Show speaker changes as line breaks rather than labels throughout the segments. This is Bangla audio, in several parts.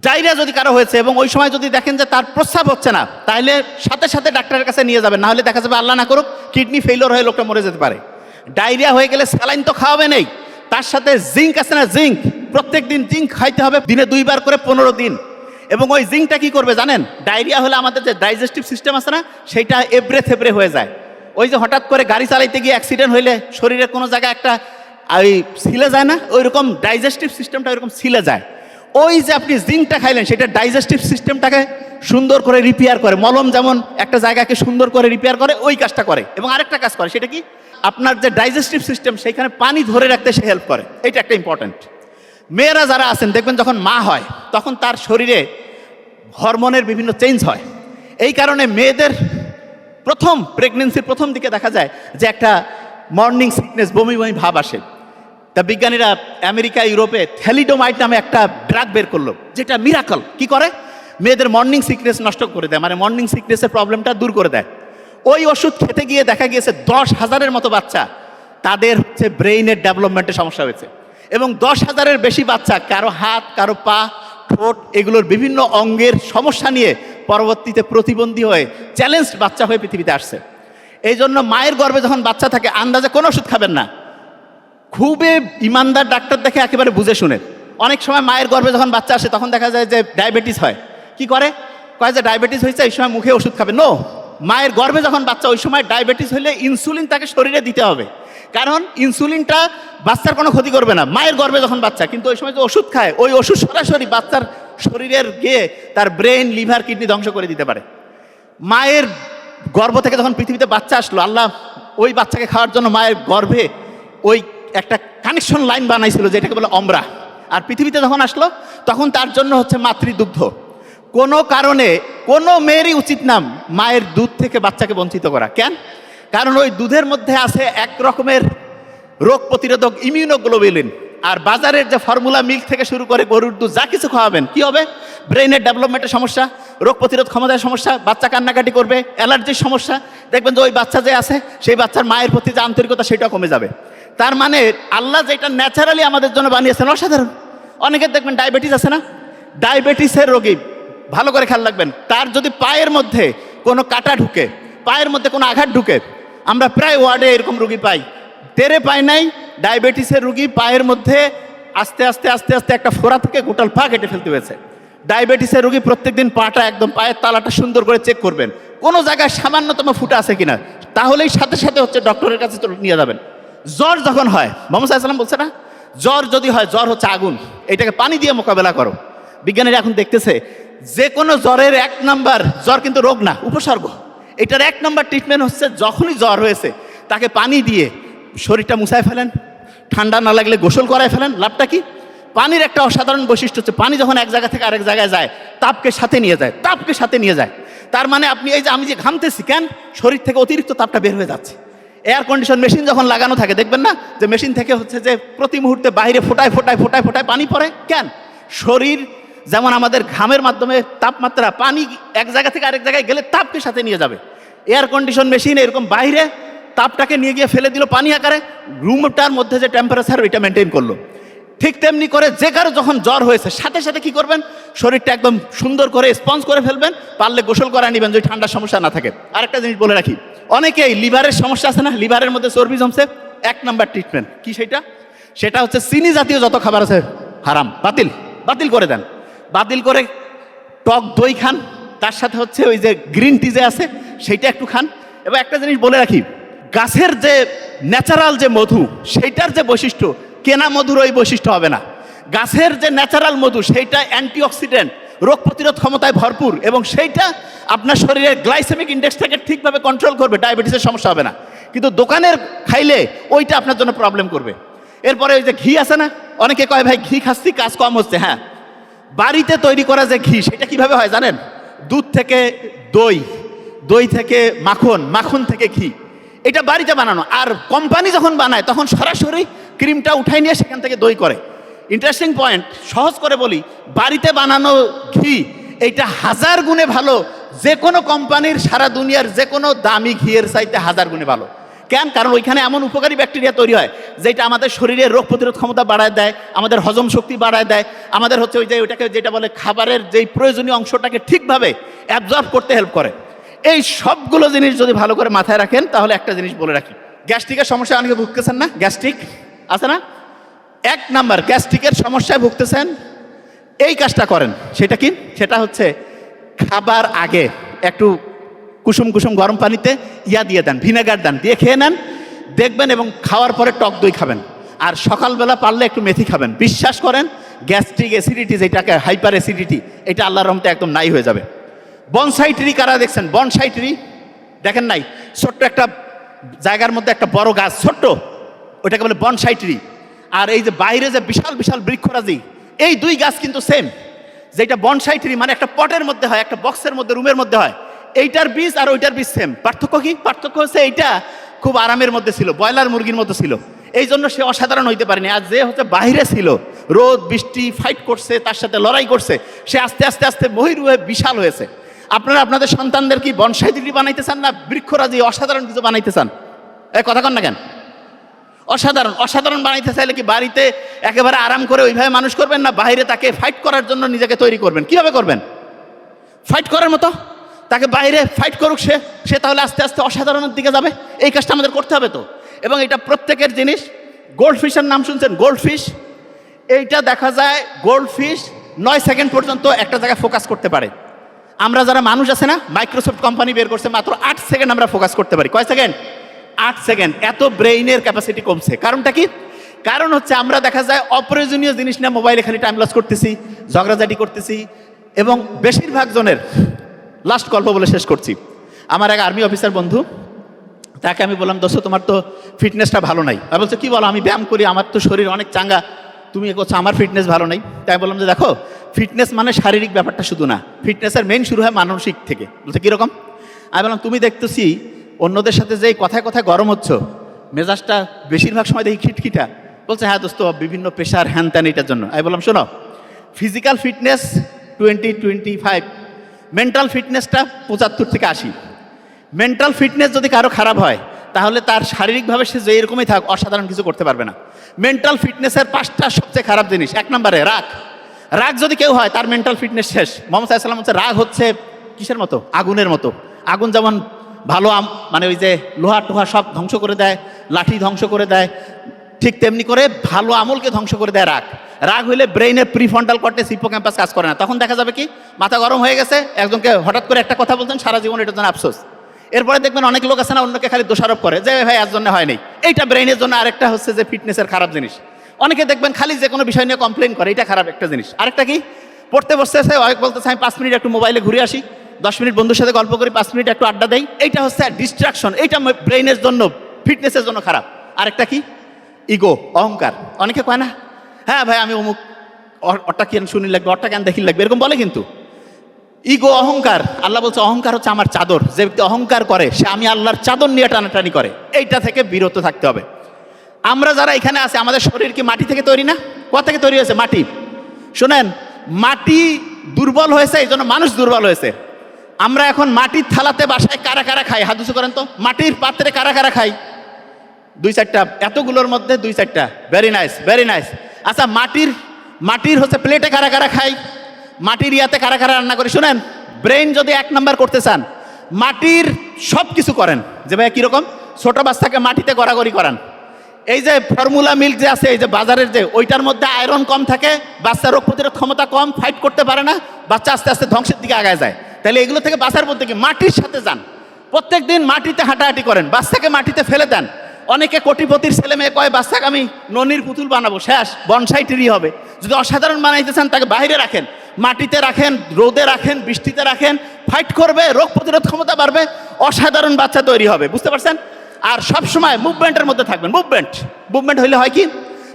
ডায়রিয়া যদি কারো হয়েছে এবং ওই সময় যদি দেখেন যে তার প্রস্রাব হচ্ছে না, তাহলে সাথে সাথে ডাক্তারের কাছে নিয়ে যাবেন, নাহলে দেখা যাবে আল্লাহ না করুক কিডনি ফেইলিওর হয়ে লোকটা মরে যেতে পারে। ডায়রিয়া হয়ে গেলে স্যালাইন তো খাওয়াবে নেই, তার সাথে জিঙ্ক আছে না, জিঙ্ক প্রত্যেক দিন জিঙ্ক খাইতে হবে, দিনে 2 বার করে 15 দিন। এবং ওই জিঙ্কটা কি করবে জানেন? ডায়রিয়া হলে আমাদের যে ডাইজেস্টিভ সিস্টেম আছে না, সেইটা এবড়ে থেবড়ে হয়ে যায়। ওই যে হঠাৎ করে গাড়ি চালাইতে গিয়ে অ্যাক্সিডেন্ট হইলে শরীরের কোনো জায়গায় একটা ওই ছিলে যায় না, ওই রকম ডাইজেস্টিভ সিস্টেমটা ওইরকম ছিলে যায়। ওই যে আপনি জিঙ্কটা খাইলেন, সেটা ডাইজেস্টিভ সিস্টেমটাকে সুন্দর করে রিপেয়ার করে। মলম যেমন একটা জায়গাকে সুন্দর করে রিপেয়ার করে, ওই কাজটা করে। এবং আরেকটা কাজ করে, সেটা কি? আপনার যে ডাইজেস্টিভ সিস্টেম, সেইখানে পানি ধরে রাখতে সে হেল্প করে। এটা একটা ইম্পর্টেন্ট। মেয়েরা যারা আছেন দেখবেন যখন মা হয় তখন তার শরীরে হরমোনের বিভিন্ন চেঞ্জ হয়। এই কারণে মেয়েদের প্রথম প্রেগনেন্সির প্রথম দিকে দেখা যায় যে একটা মর্নিং সিকনেস, বমি বমি ভাব আসে। তা বিজ্ঞানীরা আমেরিকা, ইউরোপে থ্যালিডোমাইড নামে একটা ড্রাগ বের করলো, যেটা মিরাকল। কি করে? মেয়েদের মর্নিং সিকনেস নষ্ট করে দেয়, মানে মর্নিং সিকনেসের প্রবলেমটা দূর করে দেয়। ওই ওষুধ খেতে গিয়ে দেখা গিয়েছে 10,000-এর মতো বাচ্চা তাদের হচ্ছে ব্রেইনের ডেভেলপমেন্টের সমস্যা হয়েছে। এবং 10,000-এর বেশি বাচ্চা কারো হাত, কারো পা, ঠোঁট এগুলোর বিভিন্ন অঙ্গের সমস্যা নিয়ে পরবর্তীতে প্রতিবন্ধী হয়ে চ্যালেঞ্জড বাচ্চা হয়ে পৃথিবীতে আসছে। এই জন্য মায়ের গর্ভে যখন বাচ্চা থাকে আন্দাজে কোনো ওষুধ খাবেন না, খুবই ইমানদার ডাক্তার দেখে একেবারে বুঝে শুনে। অনেক সময় মায়ের গর্ভে যখন বাচ্চা আসে তখন দেখা যায় যে ডায়াবেটিস হয়। কি করে? কয় যে ডায়াবেটিস হয়েছে, এই সময় মুখে ওষুধ খাবে। নো, মায়ের গর্ভে যখন বাচ্চা, ওই সময় ডায়াবেটিস হলে ইনসুলিন তাকে শরীরে দিতে হবে, কারণ ইনসুলিনটা বাচ্চার কোনো ক্ষতি করবে না মায়ের গর্ভে যখন বাচ্চা। কিন্তু ওই সময় যে ওষুধ খায়, ওই ওষুধ সরাসরি বাচ্চার শরীরের গিয়ে তার ব্রেন, লিভার, কিডনি ধ্বংস করে দিতে পারে। মায়ের গর্ভ থেকে যখন পৃথিবীতে বাচ্চা আসলো, আল্লাহ ওই বাচ্চাকে খাওয়ার জন্য মায়ের গর্ভে ওই একটা কানেকশন লাইন বানাইছিল, যেটাকে বলে অমরা। আর পৃথিবীতে যখন আসলো তখন তার জন্য হচ্ছে মাতৃদুগ্ধ। কোনো কারণে কোনো মেয়েরই উচিত না মায়ের দুধ থেকে বাচ্চাকে বঞ্চিত করা। কেন? কারণ ওই দুধের মধ্যে আছে এক রকমের রোগ প্রতিরোধক ইমিউনোগ্লোবুলিন। আর বাজারের যে ফর্মুলা মিল্ক থেকে শুরু করে গরুর দুধ যা কিছু খাওয়াবেন, কি হবে? ব্রেনের ডেভেলপমেন্টের সমস্যা, রোগ প্রতিরোধ ক্ষমতার সমস্যা, বাচ্চা কান্নাকাটি করবে, অ্যালার্জির সমস্যা। দেখবেন যে ওই বাচ্চা যে আছে, সেই বাচ্চার মায়ের প্রতি যে আন্তরিকতা, সেটা কমে যাবে। তার মানে আল্লাহ যেটা ন্যাচারালি আমাদের জন্য বানিয়েছেন অসাধারণ। অনেকের দেখবেন ডায়াবেটিস আছে না, ডায়াবেটিসের রোগী ভালো করে খেয়াল রাখবেন, তার যদি পায়ের মধ্যে কোনো কাটা ঢুকে, পায়ের মধ্যে কোনো আঘাত ঢুকে, আমরা প্রায় ওয়ার্ডে এরকম রুগী পাই। টেরে পায় নাই, ডায়াবেটিসের রুগী পায়ের মধ্যে আস্তে আস্তে আস্তে আস্তে একটা ফোড়া থেকে গোটাল পা কেটে ফেলতে হয়েছে। ডায়াবেটিসের রুগী প্রত্যেকদিন পাটা একদম, পায়ের তালাটা সুন্দর করে চেক করবেন, কোনো জায়গায় সামান্যতম ফুটা আছে কিনা, তাহলেই সাথে সাথে হচ্ছে ডক্টরের কাছে নিয়ে যাবেন। জ্বর যখন হয়, মোহাম্মদ সাল্লাল্লাহু আলাইহি ওয়াসাল্লাম বলছে না, জ্বর যদি হয়, জ্বর হচ্ছে আগুন, এটাকে পানি দিয়ে মোকাবেলা করো। বিজ্ঞানীরা এখন দেখতেছে যে কোনো জ্বরের 1 নাম্বার, জ্বর কিন্তু রোগ না, উপসর্গ। এটার 1 নাম্বার ট্রিটমেন্ট হচ্ছে যখনই জ্বর হয়েছে তাকে পানি দিয়ে শরীরটা মুছায় ফেলেন, ঠান্ডা না লাগলে গোসল করায় ফেলেন। লাভটা কি? পানির একটা অসাধারণ বৈশিষ্ট্য হচ্ছে, পানি যখন এক জায়গা থেকে আরেক জায়গায় যায়, তাপকে সাথে নিয়ে যায়, তাপকে সাথে নিয়ে যায়। তার মানে আপনি এই যে আমি যে ঘামতেছি, কেন? শরীর থেকে অতিরিক্ত তাপটা বের হয়ে যাচ্ছে। এয়ার কন্ডিশন মেশিন যখন লাগানো থাকে, দেখবেন না যে মেশিন থেকে হচ্ছে যে প্রতি মুহূর্তে বাইরে ফোটায় ফোটায় ফোটায় ফোটায় পানি পড়ে। কেন? শরীর যেমন আমাদের ঘামের মাধ্যমে তাপমাত্রা, পানি এক জায়গা থেকে আরেক জায়গায় গেলে তাপকে সাথে নিয়ে যাবে। এয়ার কন্ডিশন মেশিন এরকম বাইরে তাপটাকে নিয়ে গিয়ে ফেলে দিল পানি আকারে, রুমটার মধ্যে যে টেম্পারেচার, ওইটা মেনটেন করলো। ঠিক তেমনি করে যে কারো যখন জ্বর হয়েছে, সাথে সাথে কি করবেন? শরীরটা একদম সুন্দর করে স্পঞ্জ করে ফেলবেন, পারলে গোসল করা নেবেন যদি ঠান্ডার সমস্যা না থাকে। আরেকটা জিনিস বলে রাখি, অনেকেই লিভারের সমস্যা আছে না, লিভারের মধ্যে চর্বি জমছে, 1 নাম্বার ট্রিটমেন্ট কি সেটা? সেটা হচ্ছে চিনি জাতীয় যত খাবার আছে হারাম, বাতিল করে দেন। বাতিল করে টক দই খান, তার সাথে হচ্ছে ওই যে গ্রিন টি যে আছে সেইটা একটু খান। এবং একটা জিনিস বলে রাখি, গাছের যে ন্যাচারাল যে মধু, সেইটার যে বৈশিষ্ট্য, কেনা মধুর ওই বৈশিষ্ট্য হবে না। গাছের যে ন্যাচারাল মধু, সেইটা অ্যান্টিঅক্সিডেন্ট, রোগ প্রতিরোধ ক্ষমতায় ভরপুর, এবং সেইটা আপনার শরীরের গ্লাইসেমিক ইন্ডেক্সটাকে ঠিকভাবে কন্ট্রোল করবে, ডায়াবেটিসের সমস্যা হবে না। কিন্তু দোকানের খাইলে ওইটা আপনার জন্য প্রবলেম করবে। এরপরে ওই যে ঘি আছে না, অনেকে কয় ভাই ঘি খাচ্ছি কাজ কম হচ্ছে। হ্যাঁ, বাড়িতে তৈরি করা যে ঘি, সেটা কিভাবে হয় জানেন? দুধ থেকে দই, দই থেকে মাখন, মাখন থেকে ঘি, এটা বাড়িতে বানানো। আর কোম্পানি যখন বানায় তখন সরাসরি ক্রিমটা উঠাই নিয়ে সেখান থেকে দই করে। ইন্টারেস্টিং পয়েন্ট, সহজ করে বলি, বাড়িতে বানানো ঘি এইটা 1000 গুণে ভালো যে কোনো কোম্পানির, সারা দুনিয়ার যে কোনো দামি ঘিয়ের চাইতে 1000 গুণে ভালো। কেন? কারণ ওইখানে এমন উপকারী ব্যাকটেরিয়া তৈরি হয় যেটা আমাদের শরীরের রোগ প্রতিরোধ ক্ষমতা বাড়ায় দেয়, আমাদের হজম শক্তি বাড়ায় দেয়, আমাদের হচ্ছে ওই যে ওইটাকে যেটা বলে খাবারের যেই প্রয়োজনীয় অংশটাকে ঠিকভাবে অ্যাবজর্ব করতে হেল্প করে। এই সবগুলো জিনিস যদি ভালো করে মাথায় রাখেন তাহলে একটা জিনিস বলে রাখি, গ্যাস্ট্রিকের সমস্যা অনেকে ভুগতেছেন না? গ্যাস্ট্রিক আছে না? 1 নাম্বার গ্যাস্ট্রিকের সমস্যায় ভুগতেছেন, এই কাজটা করেন। সেটা কি? সেটা হচ্ছে খাবার আগে একটু কুসুম কুসুম গরম পানিতে দিয়ে দেন, ভিনেগার দেন, দিয়ে খেয়ে নেন দেখবেন, এবং খাওয়ার পরে টক দই খাবেন, আর সকালবেলা পারলে একটু মেথি খাবেন। বিশ্বাস করেন গ্যাস্ট্রিক অ্যাসিডিটি, যেটাকে হাইপার অ্যাসিডিটি, এটা আল্লাহর রহমতে একদম নাই হয়ে যাবে। বনসাই ট্রি কারা দেখছেন? বনসাই ট্রি দেখেন নাই? ছোট্ট একটা জায়গার মধ্যে একটা বড় গাছ, ছোট্ট, ওইটাকে বলে বনসাই ট্রি। আর এই যে বাইরে যে বিশাল বিশাল বৃক্ষরাজি, এই 2 গাছ কিন্তু সেম। যেটা বনসাই ট্রি মানে একটা পটের মধ্যে হয়, একটা বক্সের মধ্যে, রুমের মধ্যে হয়, এইটার বীজ আর ওইটার বীজ সেম। পার্থক্য কি? পার্থক্য হচ্ছে এইটা খুব আরামের মধ্যে ছিল, ব্রয়লার মুরগির মতো ছিল, এই জন্য সে অসাধারণ হইতে পারেনি। আর যে হচ্ছে বাইরে ছিল, রোদ বৃষ্টি ফাইট করছে, তার সাথে লড়াই করছে, সে আস্তে আস্তে আস্তে মহিরূহে হয়ে বিশাল হয়েছে। আপনারা আপনাদের সন্তানদের কি বনসাই ট্রি বানাইতে চান, না বৃক্ষরাজি অসাধারণ কিছু বানাইতে চান? কথা কন না কেন? অসাধারণ অসাধারণ বানাইতে চাইলে কি বাড়িতে একেবারে আরাম করে ওইভাবে মানুষ করবেন, না বাইরে তাকে ফাইট করার জন্য নিজেকে তৈরি করবেন? কিভাবে করবেন? ফাইট করার মতো তাকে বাইরে ফাইট করুক, সে তাহলে আস্তে আস্তে অসাধারণের দিকে যাবে। এই কাজটা আমাদের করতে হবে তো। এবং এটা প্রত্যেকের জিনিস। গোল্ড ফিশের নাম শুনছেন? গোল্ড ফিশ, এইটা দেখা যায় গোল্ড ফিশ 9 সেকেন্ড পর্যন্ত একটা জায়গায় ফোকাস করতে পারে। আমরা যারা মানুষ আছে না, মাইক্রোসফট কোম্পানি বের করছে মাত্র 8 সেকেন্ড আমরা ফোকাস করতে পারি। কয় সেকেন্ড? 8 সেকেন্ড। এত ব্রেইনের ক্যাপাসিটি কমছে। কারণটা কি? কারণ হচ্ছে আমরা দেখা যায় অপ্রয়োজনীয় জিনিস নিয়ে মোবাইলে খালি টাইম লস করতেছি, ঝগড়াঝাটি করতেছি। এবং বেশিরভাগ জনের, লাস্ট গল্প বলে শেষ করছি, আমার এক আর্মি অফিসার বন্ধু, তাকে আমি বললাম, দোস্ত তোমার তো ফিটনেসটা ভালো নাই। আর বলছে কি বলো, আমি ব্যায়াম করি, আমার তো শরীর অনেক চাঙ্গা, তুমি করছো আমার ফিটনেস ভালো নাই। তাই বললাম যে দেখো, ফিটনেস মানে শারীরিক ব্যাপারটা শুধু না, ফিটনেসের মেইন শুরু হয় মানসিক থেকে। বলছে কীরকম? আমি বললাম তুমি দেখতেছি অন্যদের সাথে যে কথায় কথায় গরম হচ্ছ, মেজাজটা বেশিরভাগ সময় দেখি খিটখিটা। বলছে হ্যাঁ দোস্ত, বিভিন্ন প্রেশার হ্যান ত্যান, এটার জন্য। আমি বললাম শোনো, ফিজিক্যাল ফিটনেস 20-25, মেন্টাল ফিটনেসটা 75 থেকে 80। মেন্টাল ফিটনেস যদি কারো খারাপ হয় তাহলে তার শারীরিকভাবে সে যে এরকমই থাক, অসাধারণ কিছু করতে পারবে না। মেন্টাল ফিটনেসের 5টা সবচেয়ে খারাপ জিনিস। 1 নম্বরে রাগ। রাগ যদি কেউ হয় তার মেন্টাল ফিটনেস শেষ। মোহাম্মদ সাল্লাল্লাহু আলাইহি ওয়াসাল্লাম হচ্ছে, রাগ হচ্ছে কিসের মতো? আগুনের মতো। আগুন যেমন ভালো মানে ওই যে লোহা টোহা সব ধ্বংস করে দেয়, লাঠি ধ্বংস করে দেয়, ঠিক তেমনি করে ভালো আমলকে ধ্বংস করে দেয় রাগ। রাগ হইলে ব্রেইনের প্রিফ্রন্টাল কর্টেক্স, হিপোক্যাম্পাস কাজ করে না। তখন দেখা যাবে কি, মাথা গরম হয়ে গেছে, একজনকে হঠাৎ করে একটা কথা বলতেন, সারা জীবন এটার জন্য আফসোস। এরপরে দেখবেন অনেক লোক আছে না, অন্যকে খালি দোষারোপ করে যে ভাই এর জন্য হয়নি। এইটা ব্রেইনের জন্য আরেকটা হচ্ছে যে ফিটনেসের খারাপ জিনিস। অনেকে দেখবেন খালি যে কোনো বিষয় নিয়ে কমপ্লেন করে, এটা খারাপ একটা জিনিস। আরেকটা কি, পড়তে বসতেছে, বলতেছে আমি 5 মিনিট একটু মোবাইলে ঘুরে আসি, 10 মিনিট বন্ধুর সাথে গল্প করি, 5 মিনিট একটু আড্ডা দেই, এইটা হচ্ছে ডিস্ট্রাকশন। এইটা ব্রেইনের জন্য, ফিটনেসের জন্য খারাপ। আরেকটা কি, ইগো, অহংকার। অনেকে কয় না, হ্যাঁ ভাই আমি অমুক, ওরটা কেন শুনি লাগবে, ওরটা কেন দেখি লাগবে, এরকম বলে। কিন্তু ইগো, অহংকার, আল্লাহ বলছে অহংকার হচ্ছে আমার চাদর। যে ব্যক্তি অহংকার করে সে আমি আল্লাহর চাদর নিয়ে টানাটানি করে। এইটা থেকে বিরত থাকতে হবে। আমরা যারা এখানে আছে, আমাদের শরীর কি মাটি থেকে তৈরি না? কোথা থেকে তৈরি হয়েছে? মাটি। শোনেন, মাটি দুর্বল হয়েছে, এই জন্য মানুষ দুর্বল হয়েছে। আমরা এখন মাটির থালাতে বাসায় কারা কারা খাই? হাত উঁচু করেন তো। মাটির পাত্রে কারা কারা খাই? 2-4টা, এতগুলোর মধ্যে 2-4টা। Very nice, very nice. আচ্ছা, মাটির হচ্ছে প্লেটে কারা কারা খাই? মাটির ইয়াতে কারা কারা রান্না করি? শুনেন, ব্রেইন যদি 1 নাম্বার করতে চান, মাটির সব কিছু করেন। যে ভাই কীরকম? ছোট বাচ্চাকে মাটিতে গড়াগড়ি করান। এই যে ফর্মুলা মিল্ক যে আছে, এই যে বাজারের যে, ওইটার মধ্যে আয়রন কম থাকে, বাচ্চা রোগ প্রতিরোধ ক্ষমতা কম, ফাইট করতে পারে না, বাচ্চা আস্তে আস্তে ধ্বংসের দিকে আগায় যায়। তাহলে এগুলো থেকে বাঁচার মধ্যে কি, মাটির সাথে যান। প্রত্যেক দিন মাটিতে হাঁটাহাঁটি করেন, বাচ্চাকে মাটিতে ফেলে দেন। অনেকে কোটিপতির ছেলে মেয়ে কয় বাচ্চাকে আমি ননির পুতুল বানাবো, শেষ, বনসাই ট্রি হবে। যদি অসাধারণ বানাইতে চান তাকে বাইরে রাখেন, মাটিতে রাখেন, রোদে রাখেন, বৃষ্টিতে রাখেন, ফাইট করবে, রোগ প্রতিরোধ ক্ষমতা বাড়বে, অসাধারণ বাচ্চা তৈরি হবে। বুঝতে পারছেন? আর সবসময় মুভমেন্টের মধ্যে থাকবেন। মুভমেন্ট হইলে হয় কি,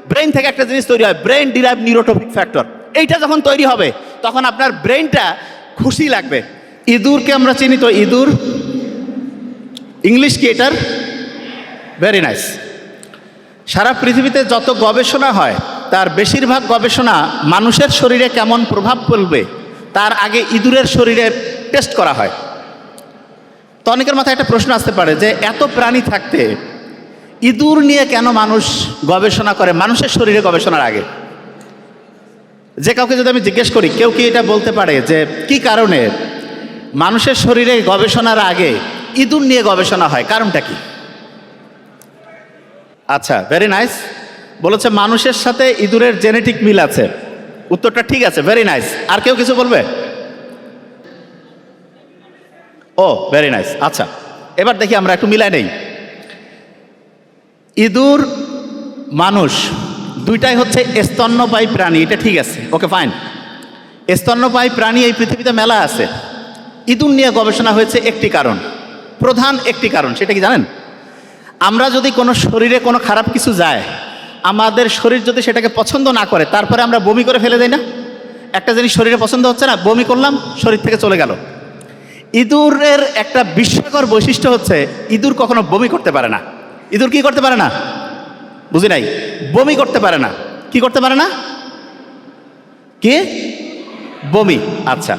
ব্রেইন থেকে একটা জিনিস তৈরি হয়, ব্রেইন ডিরাইভ নিউরোট্রপিক ফ্যাক্টর। এইটা যখন তৈরি হবে তখন আপনার ব্রেইনটা খুশি লাগবে। ইঁদুরকে আমরা চিনি তো, ইঁদুর ইংলিশ কি এটার? Very nice. সারা পৃথিবীতে যত গবেষণা হয় তার বেশিরভাগ গবেষণা মানুষের শরীরে কেমন প্রভাব ফেলবে তার আগে ইঁদুরের শরীরে টেস্ট করা হয়। তো অনেকের মাথায় একটা প্রশ্ন আসতে পারে যে এত প্রাণী থাকতে ইঁদুর নিয়ে কেন মানুষ গবেষণা করে মানুষের শরীরে গবেষণার আগে? যে কাউকে যদি আমি জিজ্ঞেস করি, কেউ কি এটা বলতে পারে যে কি কারণে মানুষের শরীরে গবেষণার আগে ইঁদুর নিয়ে গবেষণা হয়? কারণটা কি? আচ্ছা, ভেরি নাইস। বলেছে মানুষের সাথে ইঁদুরের জেনেটিক মিল আছে। উত্তরটা ঠিক আছে, ভেরি নাইস। আর কেউ কিছু বলবে? ও, ভেরি নাইস। আচ্ছা, এবার দেখি আমরা একটু মিলাই নেই। ইঁদুর, মানুষ দুইটাই হচ্ছে স্তন্যপায়ী প্রাণী, এটা ঠিক আছে, ওকে ফাইন। স্তন্যপায়ী প্রাণী এই পৃথিবীতে মেলা আছে। ইঁদুর নিয়ে গবেষণা হয়েছে একটি কারণ, প্রধান একটি কারণ। সেটা কি জানেন? আমরা যদি কোনো শরীরে কোনো খারাপ কিছু যায়, আমাদের শরীর যদি সেটাকে পছন্দ না করে, তারপরে আমরা বমি করে ফেলে দেই না? একটা জিনিস শরীরে পছন্দ হচ্ছে না, বমি করলাম, শরীর থেকে চলে গেল। ইঁদুরের একটা বিস্ময়কর বৈশিষ্ট্য হচ্ছে ইঁদুর কখনো বমি করতে পারে না। ইঁদুর কি করতে পারে না? বুঝি নাই। বমি করতে পারে না। কি করতে পারে না? কি? বমি। আচ্ছা,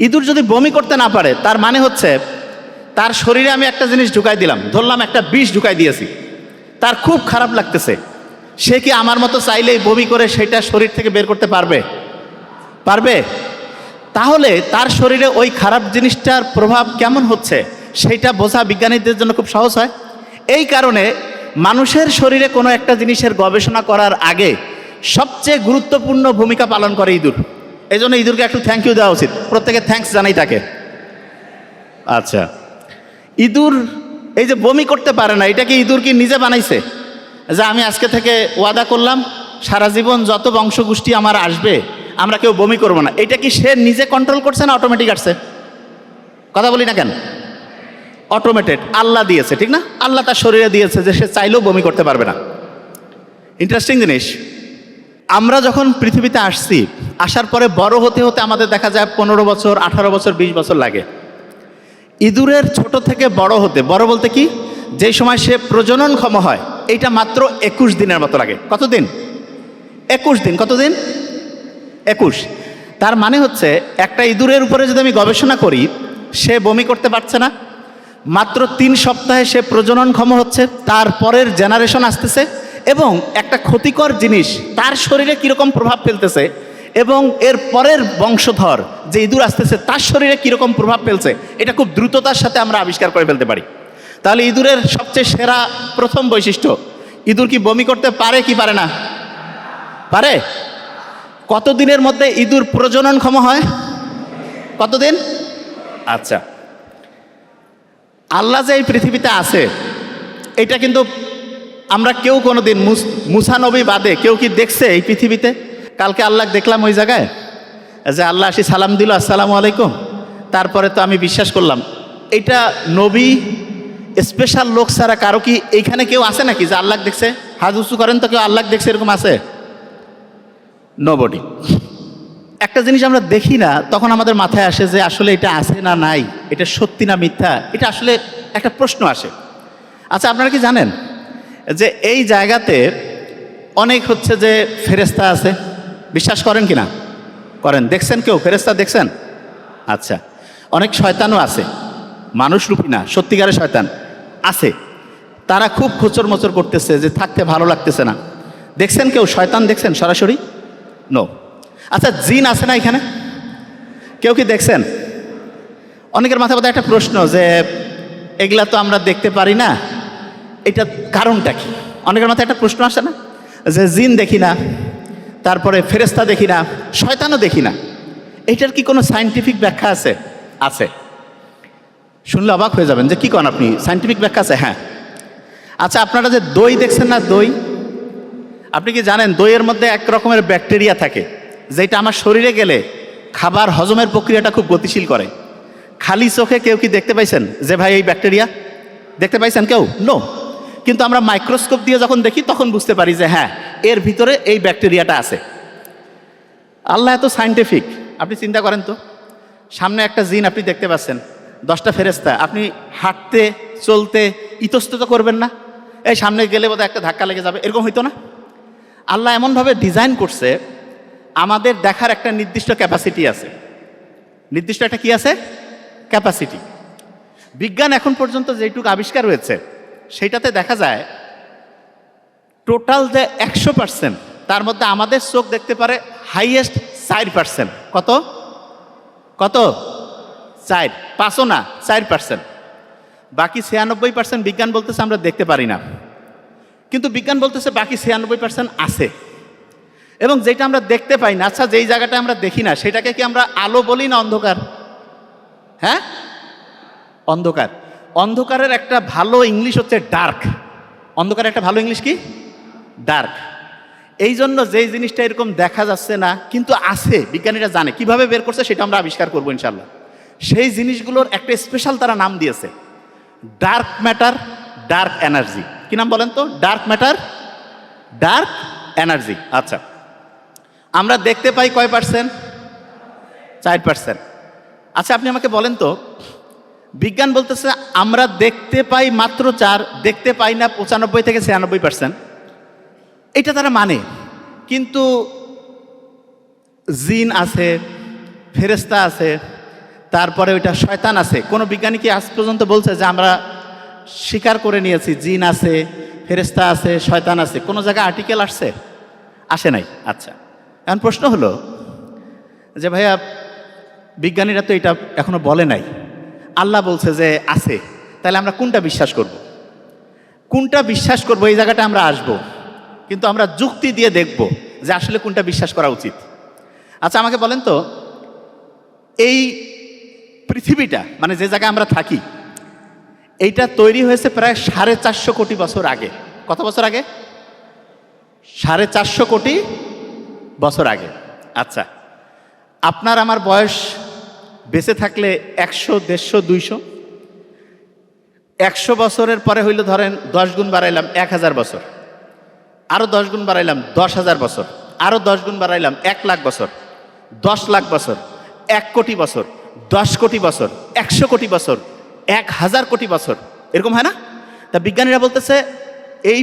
ইঁদুর যদি বমি করতে না পারে, তার মানে হচ্ছে তার শরীরে আমি একটা জিনিস ঢুকাই দিলাম, ধরলাম একটা বিষ ঢুকাই দিয়েছি, তার খুব খারাপ লাগতেছে। সে কি আমার মতো চাইলেই বমি করে সেটা শরীর থেকে বের করতে পারবে? পারবে? তাহলে তার শরীরে ওই খারাপ জিনিসটার প্রভাব কেমন হচ্ছে সেইটা বোঝা বিজ্ঞানীদের জন্য খুব সহজ হয়। এই কারণে মানুষের শরীরে কোনো একটা জিনিসের গবেষণা করার আগে সবচেয়ে গুরুত্বপূর্ণ ভূমিকা পালন করে ইঁদুর। এই জন্য ইঁদুরকে একটু থ্যাংক ইউ দেওয়া উচিত, প্রত্যেকে থ্যাঙ্কস জানাই তাকে। আচ্ছা, ইঁদুর এই যে বমি করতে পারে না, এটা কি ইঁদুর কি নিজে বানাইছে যে আমি আজকে থেকে ওয়াদা করলাম সারা জীবন যত বংশগোষ্ঠী আমার আসবে আমরা কেউ বমি করবো না? এটা কি সে নিজে কন্ট্রোল করছে না অটোমেটিক আসছে? কথা বলি না কেন? অটোমেটেড, আল্লাহ দিয়েছে, ঠিক না? আল্লাহ তার শরীরে দিয়েছে যে সে চাইলেও বমি করতে পারবে না। ইন্টারেস্টিং জিনিস। আমরা যখন পৃথিবীতে আসছি, আসার পরে বড় হতে হতে আমাদের দেখা যায় 15 বছর, 18 বছর, 20 বছর লাগে। ইঁদুরের ছোট থেকে বড় হতে, বড় বলতে কি, যেই সময় সে প্রজননক্ষম হয়, এইটা মাত্র 21 দিনের মতো লাগে। কতদিন? 21 দিন। কতদিন? 21। তার মানে হচ্ছে একটা ইঁদুরের উপরে যদি আমি গবেষণা করি, সে বমি করতে পারছে না, মাত্র 3 সপ্তাহে সে প্রজননক্ষম হচ্ছে, তারপরের জেনারেশন আসতেছে, এবং একটা ক্ষতিকর জিনিস তার শরীরে কীরকম প্রভাব ফেলতেছে, এবং এর পরের বংশধর যে ইঁদুর আসতেছে তার শরীরে কীরকম প্রভাব ফেলছে, এটা খুব দ্রুততার সাথে আমরা আবিষ্কার করে ফেলতে পারি। তাহলে ইঁদুরের সবচেয়ে সেরা প্রথম বৈশিষ্ট্য, ইঁদুর কি বমি করতে পারে কি পারে না? পারে। কতদিনের মধ্যে ইঁদুর প্রজননক্ষম হয়? কতদিন? আচ্ছা, আল্লাহ যে এই পৃথিবীতে আছে এটা কিন্তু আমরা কেউ কোনোদিন, মুসা নবী বাদে কেউ কি দেখছে এই পৃথিবীতে? কালকে আল্লাহ দেখলাম ওই জায়গায় যে আল্লাহ আসি সালাম দিল, আসসালামু আলাইকুম, তারপরে তো আমি বিশ্বাস করলাম। এটা নবী স্পেশাল লোক ছাড়া কারো কি এইখানে কেউ আছে নাকি যে আল্লাহ দেখছে? হাত উঁচু করেন তো, কেউ আল্লাহ দেখছে এরকম আছে? নোবডি। একটা জিনিস আমরা দেখি না, তখন আমাদের মাথায় আসে যে আসলে এটা আছে না নাই, এটা সত্যি না মিথ্যা, এটা আসলে একটা প্রশ্ন আসে। আচ্ছা, আপনারা কি জানেন যে এই জায়গাতে অনেক হচ্ছে যে ফেরেশতা আছে? বিশ্বাস করেন কি না? করেন। দেখছেন কেউ ফেরেশতা দেখছেন? আচ্ছা, অনেক শয়তানও আছে, মানুষরূপী না, সত্যিকারের শয়তান আছে। তারা খুব খোঁচর মোচর করতেছে যে থাকতে ভালো লাগতেছে না। দেখছেন কেউ শয়তান? দেখছেন সরাসরি? নো। আচ্ছা, জিন আছে না এখানে? কেউ কি দেখছেন? অনেকের মাথায় বোধহয় একটা প্রশ্ন যে এগুলা তো আমরা দেখতে পারি না, এটা কারণটা কি? অনেকের মাথায় একটা প্রশ্ন আসে না যে জিন দেখি না, তারপরে ফেরেশতা দেখি না, শয়তানও দেখি না, এটার কি কোনো সায়েন্টিফিক ব্যাখ্যা আছে? আছে। শুনলে অবাক হয়ে যাবেন যে কি করেন আপনি, সায়েন্টিফিক ব্যাখ্যা আছে? হ্যাঁ। আচ্ছা, আপনারা যে দই দেখছেন না, দই, আপনি কি জানেন দইয়ের মধ্যে এক রকমের ব্যাকটেরিয়া থাকে যেটা আমার শরীরে গেলে খাবার হজমের প্রক্রিয়াটা খুব গতিশীল করে। খালি চোখে কেউ কি দেখতে পাইছেন যে ভাই এই ব্যাকটেরিয়া? দেখতে পাইছেন কেউ? নো। কিন্তু আমরা মাইক্রোস্কোপ দিয়ে যখন দেখি তখন বুঝতে পারি যে হ্যাঁ, এর ভিতরে এই ব্যাকটেরিয়াটা আছে। আল্লাহ এত সায়েন্টিফিক। আপনি চিন্তা করেন তো, সামনে একটা জিন আপনি দেখতে পাচ্ছেন, 10টা ফেরেশতা, আপনি হাঁটতে চলতে ইতস্তত করবেন না? এই সামনে গেলে বোধহয় একটা ধাক্কা লেগে যাবে, এরকম হইতো না? আল্লাহ এমনভাবে ডিজাইন করছে, আমাদের দেখার একটা নির্দিষ্ট ক্যাপাসিটি আছে। নির্দিষ্ট একটা কি আছে? ক্যাপাসিটি। বিজ্ঞান এখন পর্যন্ত যেটুকু আবিষ্কার হয়েছে সেইটাতে দেখা যায় টোটাল যে 100%, তার মধ্যে আমাদের চোখ দেখতে পারে হাইয়েস্ট 4%। কত কত? 4, 5ও না, 4%। বাকি 96% বিজ্ঞান বলতেছে আমরা দেখতে পারি না, কিন্তু বিজ্ঞান বলতেছে বাকি 96% আছে। এবং যেটা আমরা দেখতে পাই না, আচ্ছা যেই জায়গাটা আমরা দেখি না সেটাকে কি আমরা আলো বলি না অন্ধকার? হ্যাঁ, অন্ধকার। অন্ধকারের একটা ভালো ইংলিশ হচ্ছে ডার্ক। অন্ধকারের একটা ভালো ইংলিশ কি? ডার্ক। এই জন্য যেই জিনিসটা এরকম দেখা যাচ্ছে না কিন্তু আছে, বিজ্ঞানীরা জানে কিভাবে বের করছে সেটা আমরা আবিষ্কার করবো ইনশাল্লাহ। সেই জিনিসগুলোর একটা স্পেশাল তারা নাম দিয়েছে, ডার্ক ম্যাটার, ডার্ক এনার্জি। কি নাম বলেন তো? Dark matter, dark energy. আচ্ছা, আমরা দেখতে পাই কয় পার্সেন্ট? 4%। আচ্ছা আপনি আমাকে বলেন তো, বিজ্ঞান বলতেছে আমরা দেখতে পাই মাত্র 4, দেখতে পাই না 95 থেকে 96%। এটা তারা মানে, কিন্তু জিন আছে, ফেরেশতা আছে, তারপরে ওইটা শয়তান আছে। কোনো বিজ্ঞানী কি আজ পর্যন্ত বলছে যে আমরা স্বীকার করে নিয়েছি জিন আছে, ফেরেশতা আছে, শয়তান আছে? কোনো জায়গায় আর্টিকেল আসছে? আসে নাই। আচ্ছা, এখন প্রশ্ন হলো যে ভাইয়া বিজ্ঞানীরা তো এটা এখনো বলে নাই, আল্লাহ বলছে যে আছে, তাহলে আমরা কোনটা বিশ্বাস করব? কোনটা বিশ্বাস করব এই জায়গাটা আমরা আসব, কিন্তু আমরা যুক্তি দিয়ে দেখব যে আসলে কোনটা বিশ্বাস করা উচিত। আচ্ছা আমাকে বলেন তো, এই পৃথিবীটা মানে যে জায়গায় আমরা থাকি, এইটা তৈরি হয়েছে প্রায় 450 কোটি বছর আগে। কত বছর আগে? 450 কোটি বছর আগে। আচ্ছা, আপনার আমার বয়স বেঁচে থাকলে 100, 150, 200, 100 বছরের পরে হইলে ধরেন 10 গুণ বাড়াইলাম 1000 বছর, আরও 10 গুণ বাড়াইলাম 10,000 বছর, আরও 10 গুণ বাড়াইলাম 1 লাখ বছর, 10 লাখ বছর, 1 কোটি বছর, 10 কোটি বছর, 100 কোটি বছর, 1000 কোটি বছর, এরকম হয় না? তা বিজ্ঞানীরা বলতেছে এই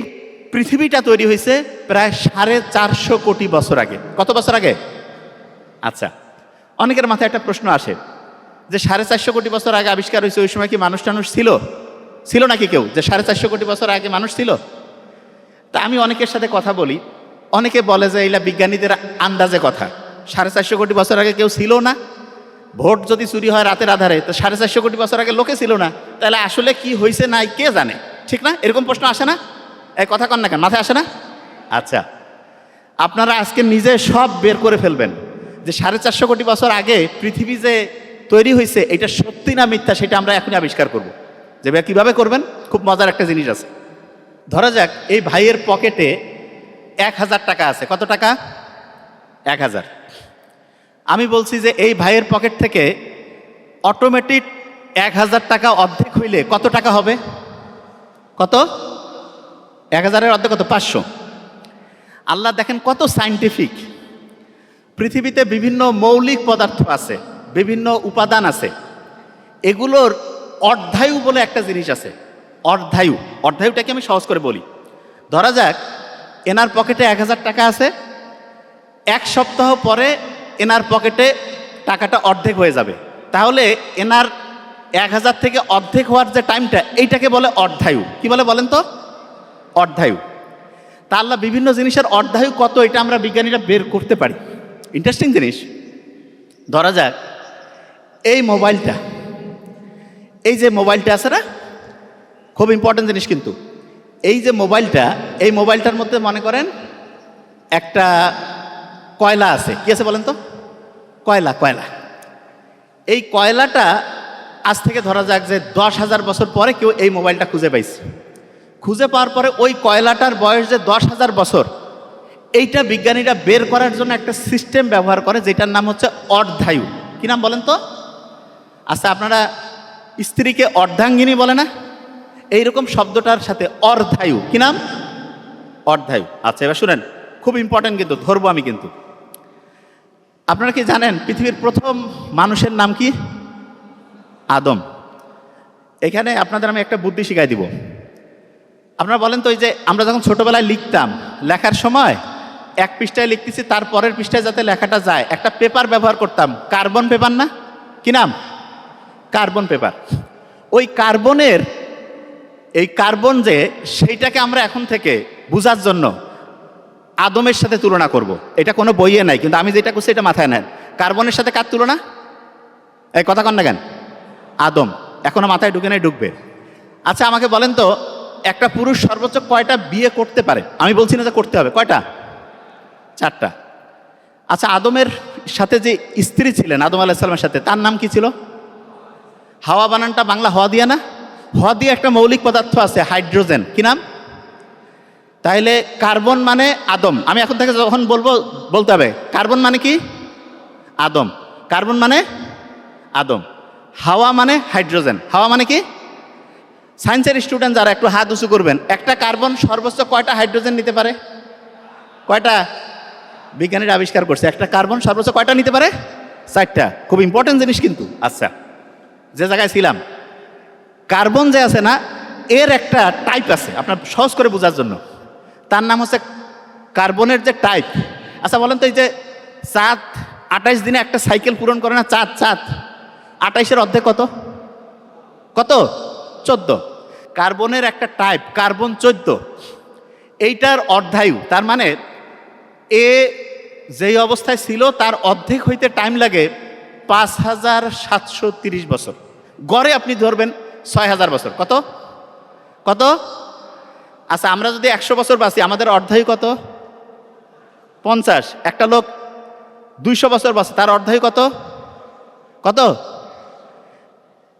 পৃথিবীটা তৈরি হয়েছে প্রায় 450 কোটি বছর আগে। কত বছর আগে? আচ্ছা, অনেকের মাথায় একটা প্রশ্ন আসে যে 450 কোটি বছর আগে আবিষ্কার হয়েছে, ওই সময় কি মানুষ টানুষ ছিল? ছিল নাকি কেউ যে 450 কোটি বছর আগে মানুষ ছিল? তা আমি অনেকের সাথে কথা বলি, অনেকে বলে যে এইটা বিজ্ঞানীদের আন্দাজে কথা, 450 কোটি বছর আগে কেউ ছিল না। ভোট যদি চুরি হয় রাতের আধারে, তো 450 কোটি বছর আগে লোকে ছিল না, তাহলে আসলে কি হয়েছে নাই কে জানে? ঠিক না? এরকম প্রশ্ন আসে না? এই কথা কন না কেন, মাথায় আসে না? আচ্ছা, আপনারা আজকে নিজে সব বের করে ফেলবেন যে 450 কোটি বছর আগে পৃথিবী যে তৈরি হয়েছে এটা সত্যি না মিথ্যা, সেটা আমরা এখনই আবিষ্কার করব। যে ভাই কীভাবে করবেন? খুব মজার একটা জিনিস আছে। ধরা যাক এই ভাইয়ের পকেটে 1000 টাকা আছে। কত টাকা? 1000। আমি বলছি যে এই ভাইয়ের পকেট থেকে অটোমেটিক 1000 টাকা অর্ধেক হইলে কত টাকা হবে? কত? 1000-এর অর্ধেক কত? 500। আল্লাহ দেখেন কত সায়েন্টিফিক। পৃথিবীতে বিভিন্ন মৌলিক পদার্থ আছে, বিভিন্ন উপাদান আছে, এগুলোর অর্ধায়ু বলে একটা জিনিস আছে। অর্ধায়ু, অর্ধায়ুটাকে আমি সহজ করে বলি। ধরা যাক এনার পকেটে 1000 টাকা আছে, 1 সপ্তাহ পরে এনার পকেটে টাকাটা অর্ধেক হয়ে যাবে, তাহলে এনার 1000 থেকে অর্ধেক হওয়ার যে টাইমটা, এইটাকে বলে অর্ধায়ু। কি বলে বলেন তো? অর্ধায়ু। তা আল্লাহ বিভিন্ন জিনিসের অর্ধায়ু কত, এটা আমরা বিজ্ঞানীরা বের করতে পারি। ইন্টারেস্টিং জিনিস। ধরা যাক এই মোবাইলটা, এই যে মোবাইলটা আছে না, খুব ইম্পর্টেন্ট জিনিস কিন্তু। এই যে মোবাইলটা, এই মোবাইলটার মধ্যে মনে করেন একটা কয়লা আছে। কি আছে বলেন তো? কয়লা। কয়লা। এই কয়লাটা আজ থেকে ধরা যাক যে 10,000 বছর পরে কেউ এই মোবাইলটা খুঁজে পাইছে। খুঁজে পাওয়ার পরে ওই কয়লাটার বয়স যে 10,000 বছর, এইটা বিজ্ঞানীরা বের করার জন্য একটা সিস্টেম ব্যবহার করে, যেটার নাম হচ্ছে অর্ধায়ু। কি নাম বলেন তো? আচ্ছা, আপনারা স্ত্রীকে অর্ধাঙ্গিনী বলে না? এইরকম শব্দটার সাথে অর্ধায়ু। কি নাম? অর্ধায়ু। আচ্ছা, এবার শুনেন, খুব ইম্পর্টেন্ট কিন্তু, ধরবো আমি কিন্তু। আপনারা কি জানেন পৃথিবীর প্রথম মানুষের নাম কি? আদম। এখানে আপনাদের আমি একটা বুদ্ধি শিখাই দিব। আপনারা বলেন তো, এই যে আমরা যখন ছোটবেলায় লিখতাম, লেখার সময় 1 পৃষ্ঠায় লিখতেছি, তার পরের পৃষ্ঠায় যাতে লেখাটা যায়, একটা পেপার ব্যবহার করতাম, কার্বন পেপার না? কি নাম? Carbon paper. ওই কার্বনের, এই কার্বন যে, সেইটাকে আমরা এখন থেকে বুঝার জন্য আদমের সাথে তুলনা করব। এটা কোনো বইয়ে নাই, কিন্তু আমি যেটা করছি এটা মাথায় নেন। কার্বনের সাথে কার তুলনা? এই কথা কন না কেন? আদম। এখনো মাথায় ঢুকে নাই, ঢুকবে। আচ্ছা আমাকে বলেন তো, একটা পুরুষ সর্বোচ্চ কয়টা বিয়ে করতে পারে? আমি বলছি না যে করতে হবে, কয়টা? 4টা। আচ্ছা আদমের সাথে যে স্ত্রী ছিলেন আদম আলাইহিস সালামের সাথে, তার নাম কি ছিল? হাওয়া। বানানটা বাংলা হওয়া দিয়া না? হওয়া দিয়ে একটা মৌলিক পদার্থ আছে হাইড্রোজেন, কি নাম? তাইলে কার্বন মানে আদম। আমি এখন থেকে যখন বলবো বলতে হবে কার্বন মানে কি? আদম। কার্বন মানে আদম। হাওয়া মানে হাইড্রোজেন। হাওয়া মানে কি? সায়েন্সের স্টুডেন্ট যারা একটু হাত উঁচু করবেন, একটা কার্বন সর্বোচ্চ কয়টা হাইড্রোজেন নিতে পারে? কয়টা? বিজ্ঞানীরা আবিষ্কার করছে একটা কার্বন সর্বোচ্চ কয়টা নিতে পারে? 4টা। খুব ইম্পর্টেন্ট জিনিস কিন্তু। আচ্ছা, যে জায়গায় ছিলাম, কার্বন যে আছে না, এর একটা টাইপ আছে আপনার সহজ করে বোঝার জন্য। তার নাম হচ্ছে কার্বনের যে টাইপ। আচ্ছা বলেন তো, এই যে চাঁদ 28 দিনে একটা সাইকেল পূরণ করে না? চাঁদ 28-এর অর্ধেক কত? কত? 14। কার্বনের একটা টাইপ কার্বন 14, এইটার অর্ধায়ু। তার মানে এ যেই অবস্থায় ছিল তার অর্ধেক হইতে টাইম লাগে 5730 বছর। গড়ে আপনি ধরবেন 6000 বছর। কত? কত? আচ্ছা আমরা যদি 100 বছর বাঁচি, আমাদের অর্ধায়ু কত? 50। একটা লোক 200 বছর বাঁচে, তার অর্ধায়ু কত? কত?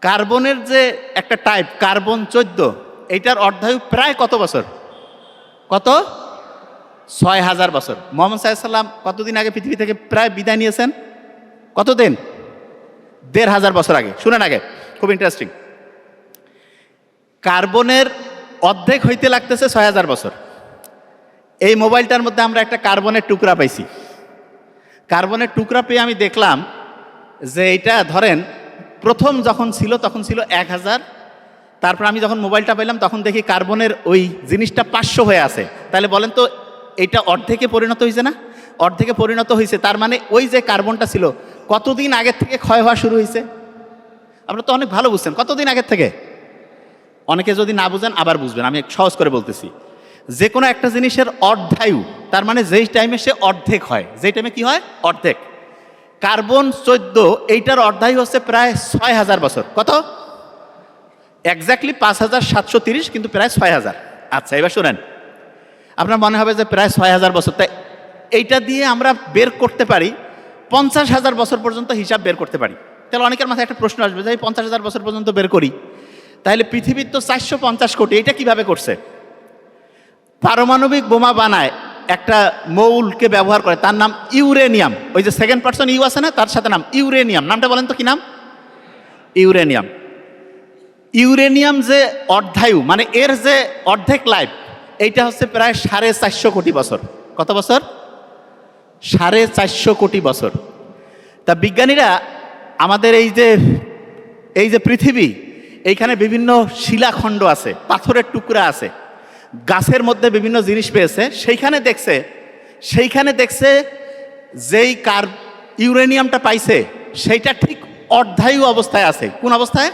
কার্বনের যে একটা টাইপ কার্বন 14, এইটার অর্ধায়ু প্রায় কত বছর? কত? 6000 বছর। মুহাম্মদ সাল্লাল্লাহু আলাইহি ওয়াসাল্লাম কতদিন আগে পৃথিবী থেকে প্রায় বিদায় নিয়েছেন? কতদিন? 1500 বছর আগে। শুনেন আগে, খুব ইন্টারেস্টিং। কার্বনের অর্ধেক হইতে লাগতেছে 6000 বছর। এই মোবাইলটার মধ্যে আমরা একটা কার্বনের টুকরা পাইছি। কার্বনের টুকরা পেয়ে আমি দেখলাম যে এটা ধরেন প্রথম যখন ছিল তখন ছিল 1000, তারপর আমি যখন মোবাইলটা পেলাম তখন দেখি কার্বনের ওই জিনিসটা 500 হয়ে আছে। তাহলে বলেন তো এটা অর্ধেকে পরিণত হয়েছে না? অর্ধেকে পরিণত হয়েছে। তার মানে ওই যে কার্বনটা ছিল কতদিন আগের থেকে ক্ষয় হওয়া শুরু হয়েছে? আপনারা তো অনেক ভালো বুঝছেন। কতদিন আগের থেকে? অনেকে যদি না বুঝেন আবার বুঝবেন, আমি সহজ করে বলতেছি। যে কোনো একটা জিনিসের অর্ধায়ু, তার মানে যেই টাইমে সে অর্ধেক হয়, যেই টাইমে কি হয়? অর্ধেক। কার্বন 14, এইটার অর্ধায়ু হচ্ছে প্রায় 6000 বছর। কত? এক্স্যাক্টলি 5730, কিন্তু প্রায় 6000। আচ্ছা এবার শোনেন, আপনার মনে হবে যে প্রায় 6000 বছর, তাই এইটা দিয়ে আমরা বের করতে পারি 50,000 বছর পর্যন্ত হিসাব বের করতে পারি। তাহলে অনেকের মাথায় একটা প্রশ্ন আসবে যে 50,000 বছর পর্যন্ত বের করি, তাহলে পৃথিবীর তো 450 কোটি, এটা কিভাবে করছে? পারমাণবিক বোমা বানায় একটা মৌলকে ব্যবহার করে, তার নাম ইউরেনিয়াম। ওই যে সেকেন্ড পার্সন ইউ আছে না, তার সাথে নাম ইউরেনিয়াম। নামটা বলেন তো কি নাম? ইউরেনিয়াম। ইউরেনিয়াম যে অর্ধায়ু, মানে এর যে অর্ধেক লাইফ, এইটা হচ্ছে প্রায় 450 কোটি বছর। কত বছর? 450 কোটি বছর। তা বিজ্ঞানীরা আমাদের এই যে পৃথিবী, এইখানে বিভিন্ন শিলাখণ্ড আছে, পাথরের টুকরা আছে, গাছের মধ্যে বিভিন্ন জিনিস পেয়েছে, সেইখানে দেখছে যেই ইউরেনিয়ামটা পাইছে সেইটা ঠিক অর্ধায়ু অবস্থায় আছে। কোন অবস্থায়?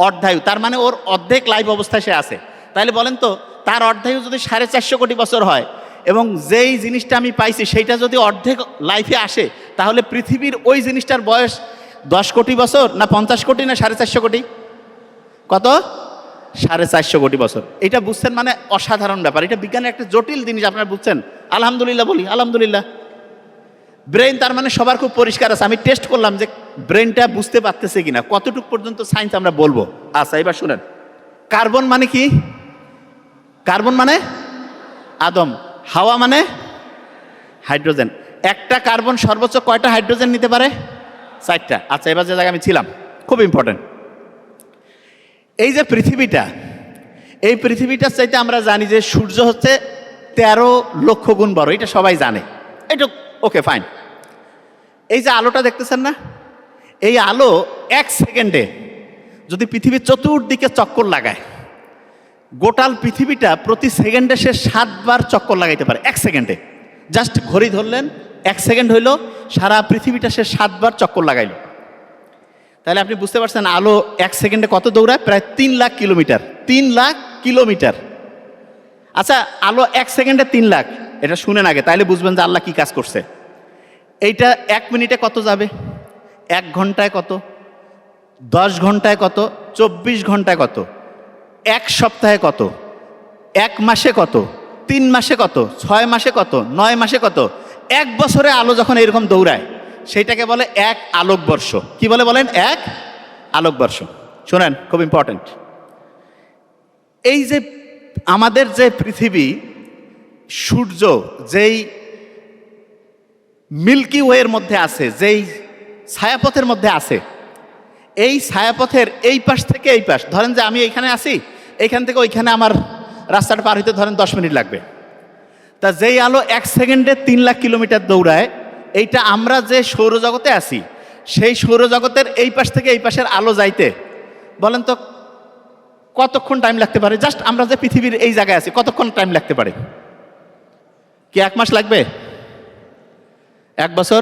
অর্ধায়ু। তার মানে ওর অর্ধেক লাইফ অবস্থায় সে আছে। তাইলে বলেন তো, তার অর্ধায়ু যদি 450 কোটি বছর হয় এবং যেই জিনিসটা আমি পাইছি সেইটা যদি অর্ধেক লাইফে আসে, তাহলে পৃথিবীর ওই জিনিসটার বয়স 10 কোটি বছর না 50 কোটি না 450 কোটি? কত? 450 কোটি বছর। এটা বুঝছেন মানে অসাধারণ ব্যাপার। এটা বিজ্ঞানের একটা জটিল জিনিস, আপনারা বুঝছেন। আলহামদুলিল্লাহ বলি, আলহামদুলিল্লাহ। ব্রেন তার মানে সবার খুব পরিষ্কার আছে। আমি টেস্ট করলাম যে ব্রেনটা বুঝতে পারতেছে কিনা, কতটুকু পর্যন্ত সায়েন্স আমরা বলবো। আচ্ছা এবার শুনেন, কার্বন মানে কি? কার্বন মানে আদম। হাওয়া মানে হাইড্রোজেন। একটা কার্বন সর্বোচ্চ কয়টা হাইড্রোজেন নিতে পারে? 4টা। আচ্ছা এবার যে জায়গায় আমি ছিলাম, খুব ইম্পর্টেন্ট। এই যে পৃথিবীটা, এই পৃথিবীটার চাইতে আমরা জানি যে সূর্য হচ্ছে 13 লক্ষ গুণ বড়, এটা সবাই জানে। এটা ওকে ফাইন। এই যে আলোটা দেখতেছেন না, এই আলো 1 সেকেন্ডে যদি পৃথিবীর চতুর্দিকে চক্কর লাগায়, গোটাল পৃথিবীটা প্রতি সেকেন্ডে সে 7 বার চক্কর লাগাইতে পারে। 1 সেকেন্ডে জাস্ট ঘড়ি ধরলেন, 1 সেকেন্ড হইল, সারা পৃথিবীটা সে 7 বার চক্কর লাগাইল। তাহলে আপনি বুঝতে পারছেন আলো 1 সেকেন্ডে কত দৌড়ায়? প্রায় 3 লাখ কিলোমিটার। 3 লাখ কিলোমিটার। আচ্ছা, আলো 1 সেকেন্ডে 3 লাখ, এটা শুনেন আগে, তাইলে বুঝবেন যে আল্লাহ কি কাজ করছে। এইটা 1 মিনিটে কত যাবে, 1 ঘন্টায় কত, 10 ঘন্টায় কত, 24 ঘন্টায় কত, 1 সপ্তাহে কত, 1 মাসে কত, 3 মাসে কত, 6 মাসে কত, 9 মাসে কত, 1 বছরে আলো যখন এরকম দৌড়ায় সেইটাকে বলে 1 আলোকবর্ষ। কি বলে বলেন? 1 আলোকবর্ষ। শোনেন, খুব ইম্পর্টেন্ট। এই যে আমাদের যে পৃথিবী, সূর্য যেই মিল্কি ওয়ের মধ্যে আছে, যেই ছায়াপথের মধ্যে আছে, এই ছায়াপথের এই পাশ থেকে এই পাশ, ধরেন যে আমি এইখানে আছি, এইখান থেকে ওইখানে আমার রাস্তাটা পার হইতে ধরেন 10 মিনিট লাগবে। তা যেই আলো 1 সেকেন্ডে 3 লাখ কিলোমিটার দৌড়ায়, এইটা আমরা যে সৌরজগতে আছি সেই সৌরজগতের এই পাশ থেকে এই পাশের আলো যাইতে বলেন তো কতক্ষণ টাইম লাগতে পারে? জাস্ট আমরা যে পৃথিবীর এই জায়গায় আছি কতক্ষণ টাইম লাগতে পারে? কি 1 মাস লাগবে? 1 বছর,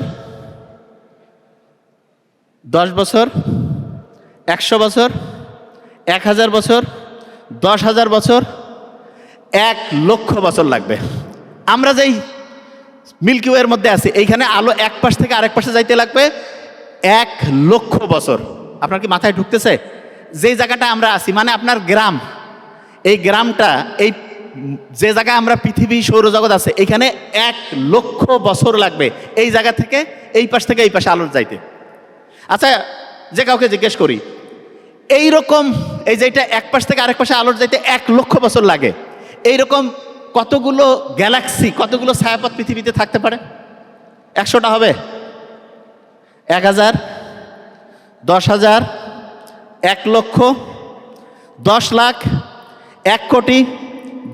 10 বছর, 100 বছর, 1000 বছর, 10,000 বছর, 1 লক্ষ বছর লাগবে। আমরা যেই মিল্কি ওয়ের মধ্যে আছি এইখানে আলো এক পাশ থেকে আরেক পাশে যাইতে লাগবে 1 লক্ষ বছর। আপনার কি মাথায় ঢুকতেছে? যেই জায়গাটা আমরা আছি, মানে আপনার গ্রাম, এই গ্রামটা, এই যে জায়গায় আমরা পৃথিবী সৌরজগৎ আছে, এখানে 1 লক্ষ বছর লাগবে এই জায়গা থেকে এই পাশ থেকে এই পাশে আলোর যাইতে। আচ্ছা, যে কাউকে জিজ্ঞেস করি, এইরকম এই যেটা এক পাশ থেকে আরেক পাশে আলোর যাইতে 1 লক্ষ বছর লাগে, এইরকম কতগুলো গ্যালাক্সি, কতগুলো ছায়াপথ পৃথিবীতে থাকতে পারে? 100টা হবে? 1000, 10,000, 1 লক্ষ, 10 লাখ, 1 কোটি,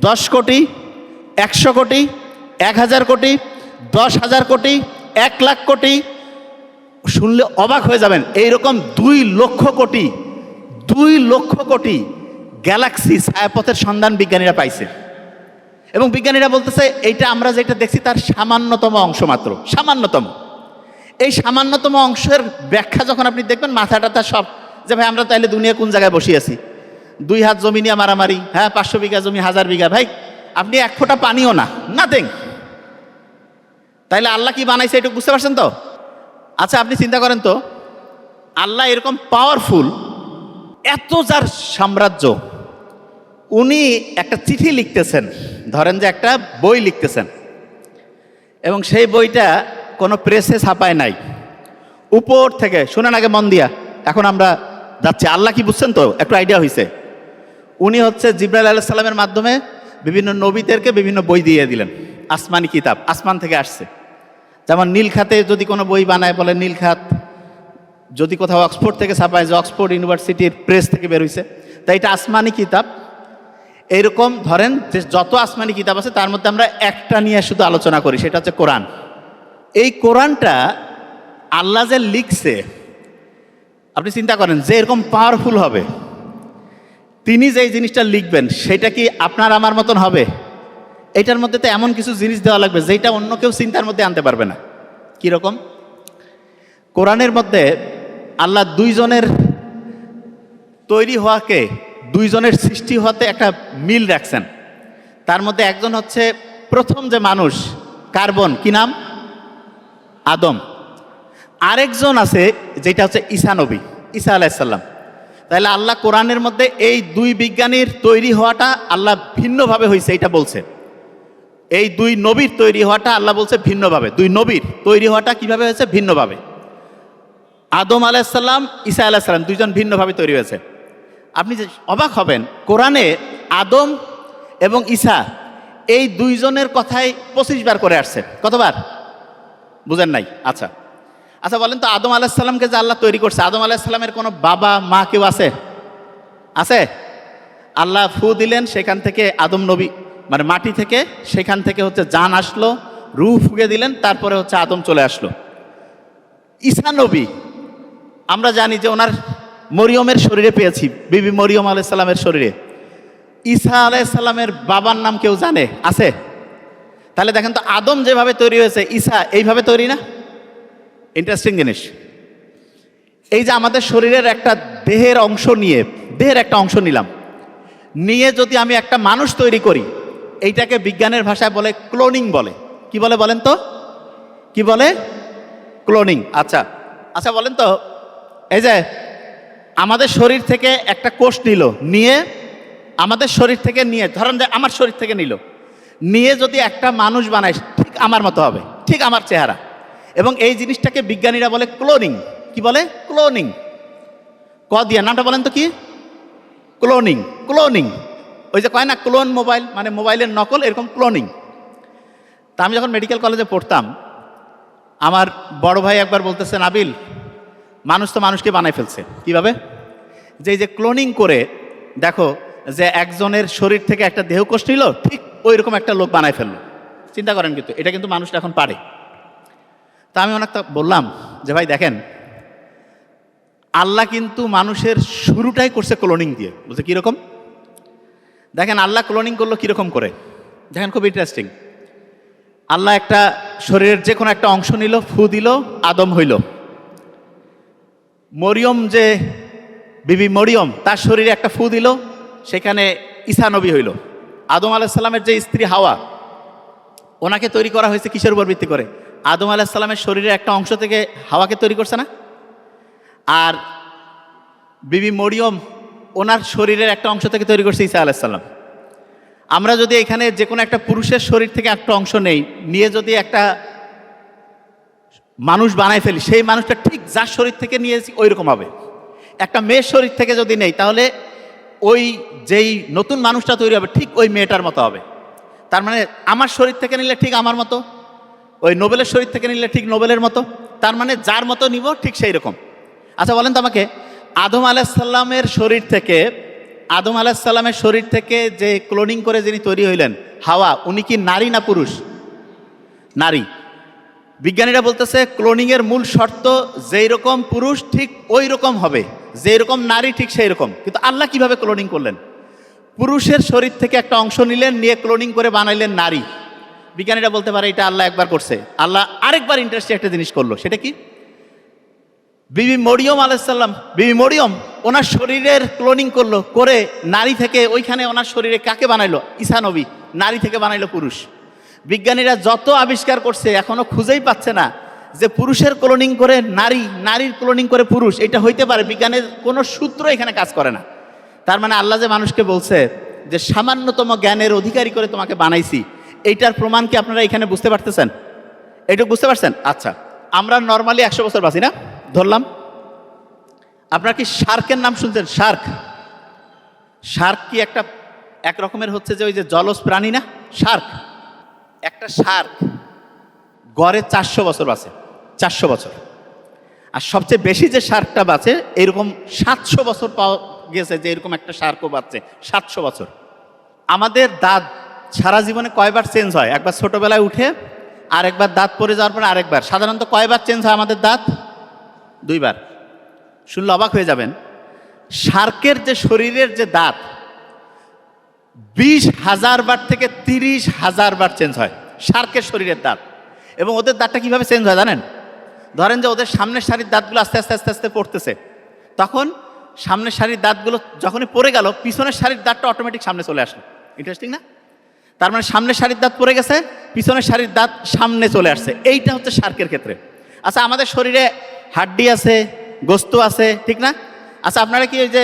10 কোটি, 100 কোটি, 1000 কোটি, 10,000 কোটি, 1 লাখ কোটি। শুনলে অবাক হয়ে যাবেন, এইরকম 2 লক্ষ কোটি, 2 লক্ষ কোটি গ্যালাক্সি ছায়াপথের সন্ধান বিজ্ঞানীরা পাইছে। এবং বিজ্ঞানীরা বলতেছে এইটা আমরা যেটা দেখছি তার সামান্যতম অংশ মাত্র, সামান্যতম। এই সামান্যতম অংশের ব্যাখ্যা যখন আপনি দেখবেন, মাথাটা তার সব, যে ভাই আমরা তাইলে দুনিয়া কোন জায়গায় বসে আছি? 2 হাত জমি নিয়ে মারামারি, হ্যাঁ 500 বিঘা জমি, 1000 বিঘা, ভাই আপনি 1 ফোঁটা পানিও না, নাথিং। তাইলে আল্লাহ কি বানাইছে এটা বুঝতে পারছেন তো? আচ্ছা, আপনি চিন্তা করেন তো, আল্লাহ এরকম পাওয়ারফুল, এত যার সাম্রাজ্য, উনি একটা চিঠি লিখতেছেন, ধরেন যে একটা বই লিখতেছেন, এবং সেই বইটা কোনো প্রেসে ছাপায় নাই, উপর থেকে, শুনেন আগে মন দিয়া, এখন আমরা যাচ্ছি। আল্লাহ কি বুঝছেন তো? একটু আইডিয়া হয়েছে। উনি হচ্ছে জিবরাইল আলাইহিস সালামের মাধ্যমে বিভিন্ন নবীদেরকে বিভিন্ন বই দিয়ে দিলেন, আসমানি কিতাব, আসমান থেকে আসছে। যেমন নীলখাতে যদি কোনো বই বানায় বলে নীলখাত, যদি কোথাও অক্সফোর্ড থেকে ছাপায় যে অক্সফোর্ড ইউনিভার্সিটির প্রেস থেকে বের হয়েছে, তাই এটা আসমানি কিতাব। এইরকম ধরেন যে যত আসমানি কিতাব আছে তার মধ্যে আমরা একটা নিয়ে শুধু আলোচনা করি, সেটা হচ্ছে কোরআন। এই কোরআনটা আল্লাহ যে লিখছে, আপনি চিন্তা করেন যে এরকম পাওয়ারফুল হবে, তিনি যেই জিনিসটা লিখবেন সেটা কি আপনার আমার মতন হবে? এটার মধ্যে তো এমন কিছু জিনিস দেওয়া লাগবে যেটা অন্য কেউ চিন্তার মধ্যে আনতে পারবে না। কীরকম? কোরআনের মধ্যে আল্লাহ 2 জনের তৈরি হওয়াকে, 2 জনের সৃষ্টি হতে একটা মিল রাখছেন। তার মধ্যে একজন হচ্ছে প্রথম যে মানুষ, কার্বন, কি নাম? আদম। আরেকজন আছে যেটা হচ্ছে ঈসা নবী, ঈসা আলাইহিস সালাম। তাহলে আল্লাহ কোরআনের মধ্যে এই 2 বিজ্ঞানীর তৈরি হওয়াটা আল্লাহ ভিন্নভাবে হয়েছে এটা বলছে। এই 2 নবীর তৈরি হওয়াটা আল্লাহ বলছে ভিন্নভাবে। 2 নবীর তৈরি হওয়াটা কিভাবে হয়েছে? ভিন্নভাবে। আদম আলাইহিস সালাম, ঈসা আলাইহিস সালাম, 2 জন ভিন্নভাবে তৈরি হয়েছে। আপনি যে অবাক হবেন, কোরআনে আদম এবং ঈসা এই 2 জনের কথাই 25 বার করে আসছে। কতবার? বুঝেন নাই? আচ্ছা আচ্ছা, বলেন তো, আদম আলাইহিস সালামকে যে আল্লাহ তৈরি করছে, আদম আলাইহিস সালামের কোনো বাবা মা কেউ আছে? আছে? আল্লাহ ফু দিলেন, সেখান থেকে আদম নবী, মানে মাটি থেকে, সেখান থেকে হচ্ছে জান আসলো, রূহ ফুঁকে দিলেন, তারপরে হচ্ছে আদম চলে আসলো। ঈসা নবী আমরা জানি যে ওনার মরিয়মের শরীরে পেয়েছি, বিবি মরিয়ম আলাইহিস সালামের শরীরে। ঈসা আলাইহিস সালামের বাবার নাম কেউ জানে? আছে? তাহলে দেখেন তো, আদম যেভাবে তৈরি হয়েছে, ঈসা এইভাবে তৈরি না? ইন্টারেস্টিং জিনিস। এই যে আমাদের শরীরের একটা দেহের অংশ নিয়ে, দেহের একটা অংশ নিলাম, নিয়ে যদি আমি একটা মানুষ তৈরি করি, এইটাকে বিজ্ঞানের ভাষায় বলে ক্লোনিং বলে। কি বলে বলেন তো? কি বলে? ক্লোনিং। আচ্ছা আচ্ছা বলেন তো, এই যে আমাদের শরীর থেকে একটা কোষ নিল, নিয়ে আমাদের শরীর থেকে নিয়ে, ধরেন যে আমার শরীর থেকে নিয়ে যদি একটা মানুষ বানায় ঠিক আমার মতো হবে, ঠিক আমার চেহারা, এবং এই জিনিসটাকে বিজ্ঞানীরা বলে ক্লোনিং। কি বলে? ক্লোনিং। ক দিয়া, নামটা বলেন তো কি? ক্লোনিং। ক্লোনিং ওই যে কয় না ক্লোন মোবাইল, মানে মোবাইলের নকল, এরকম ক্লোনিং। তা আমি যখন মেডিকেল কলেজে পড়তাম, আমার বড় ভাই একবার বলতেছে, নাবিল, মানুষ তো মানুষকে বানায় ফেলছে। কিভাবে? যে এই যে ক্লোনিং করে দেখো, যে একজনের শরীর থেকে একটা দেহকোষ নিল, ঠিক ওই রকম একটা লোক বানায় ফেললো। চিন্তা করেন, কিন্তু এটা কিন্তু মানুষটা এখন পারে। তা আমি অনেকটা বললাম যে ভাই দেখেন, আল্লাহ কিন্তু মানুষের শুরুটাই করছে ক্লোনিং দিয়ে। বলছে কীরকম? দেখেন আল্লাহ ক্লোনিং করলো কীরকম করে, দেখেন খুব ইন্টারেস্টিং। আল্লাহ একটা শরীরের যে কোনো একটা অংশ নিল, ফু দিল, আদম হইল। মরিয়ম, যে বিবি মরিয়ম, তার শরীরে একটা ফু দিল, সেখানে ঈসা নবী হইল। আদম আলাইসাল্লামের যে স্ত্রী হাওয়া, ওনাকে তৈরি করা হয়েছে কিসের উপর ভিত্তি করে? আদম আলাইসাল্লামের শরীরের একটা অংশ থেকে হাওয়াকে তৈরি করছে না? আর বিবি মরিয়ম, ওনার শরীরের একটা অংশ থেকে তৈরি করছে ঈসা আলাইসাল্লাম। আমরা যদি এখানে যে কোনো একটা পুরুষের শরীর থেকে একটা অংশ নেই, নিয়ে যদি একটা মানুষ বানাই ফেলি, সেই মানুষটা ঠিক যার শরীর থেকে নিয়েছি ওই রকম হবে। একটা মেয়ের শরীর থেকে যদি নেই, তাহলে ওই যেই নতুন মানুষটা তৈরি হবে ঠিক ওই মেয়েটার মতো হবে। তার মানে আমার শরীর থেকে নিলে ঠিক আমার মতো, ওই নোবেলের শরীর থেকে নিলে ঠিক নোবেলের মতো, তার মানে যার মতো নিব ঠিক সেই রকম। আচ্ছা বলেন তো আমাকে, আদম আলাইসাল্লামের শরীর থেকে যে ক্লোনিং করে যিনি তৈরি হইলেন হাওয়া, উনি কি নারী না পুরুষ? নারী। বিজ্ঞানীরা বলতেছে ক্লোনিংয়ের মূল শর্ত যেই রকম পুরুষ ঠিক ওই রকম হবে, যেই রকম নারী ঠিক সেই রকম। কিন্তু আল্লাহ কিভাবে ক্লোনিং করলেন? পুরুষের শরীর থেকে একটা অংশ নিলেন, নিয়ে ক্লোনিং করে বানাইলেন নারী। বিজ্ঞানীরা বলতে পারে এটা আল্লাহ একবার করছে, আল্লাহ আরেকবার ইন্টারেস্টিং একটা জিনিস করলো। সেটা কি? বিবি মরিয়ম আলাইসাল্লাম, বিবি মরিয়ম ওনার শরীরের ক্লোনিং করলো, করে নারী থেকে ওইখানে ওনার শরীরে কাকে বানাইলো? ঈসা নবী। নারী থেকে বানাইলো পুরুষ। বিজ্ঞানীরা যত আবিষ্কার করছে এখনো খুঁজেই পাচ্ছে না যে পুরুষের ক্লোনিং করে নারী, নারীর ক্লোনিং করে পুরুষ এটা হইতে পারে। বিজ্ঞানের কোনো সূত্র এখানে কাজ করে না। তার মানে আল্লাহ যে মানুষকে বলছে যে সামান্যতম জ্ঞানের অধিকারী করে তোমাকে বানাইছি, এইটার প্রমাণ কি আপনারা এখানে বুঝতে পারতেছেন? এইটুকু বুঝতে পারছেন? আচ্ছা, আমরা নর্মালি 100 বছর বাঁচি না, ধরলাম। আপনারা কি শার্কের নাম শুনছেন? শার্ক। শার্ক কি একটা এক রকমের হচ্ছে যে ওই যে জলজ প্রাণী না? শার্ক। একটা শার্ক গড়ে 400 বছর বাঁচে, 400 বছর। আর সবচেয়ে বেশি যে শার্কটা বাঁচে, এরকম 700 বছর পাওয়া গেছে যে এরকম একটা শার্কও বাঁচছে 700 বছর। আমাদের দাঁত সারা জীবনে কয়বার চেঞ্জ হয়? একবার ছোটবেলায় উঠে, আর একবার দাঁত পড়ে যাওয়ার পরে আরেকবার। সাধারণত কয়বার চেঞ্জ হয় আমাদের দাঁত? 2 বার। শুনলে অবাক হয়ে যাবেন, শার্কের যে শরীরের যে দাঁত 20,000 বার থেকে 30,000 বার চেঞ্জ হয় শার্কের শরীরের দাঁত। এবং ওদের দাঁতটা কিভাবে চেঞ্জ হয় জানেন? ধরেন যে ওদের সামনের সারির দাঁতগুলো আস্তে আস্তে আস্তে আস্তে পড়তেছে, তখন সামনের সারির দাঁতগুলো যখনই পড়ে গেল, পিছনের সারির দাঁতটা অটোমেটিক সামনে চলে আসলো। ইন্টারেস্টিং না? তার মানে সামনের সারির দাঁত পড়ে গেছে, পিছনের সারির দাঁত সামনে চলে আসছে। এইটা হচ্ছে শার্কের ক্ষেত্রে। আচ্ছা, আমাদের শরীরে হাড্ডি আছে, গোস্ত আছে, ঠিক না? আচ্ছা, আপনারা কি ওই যে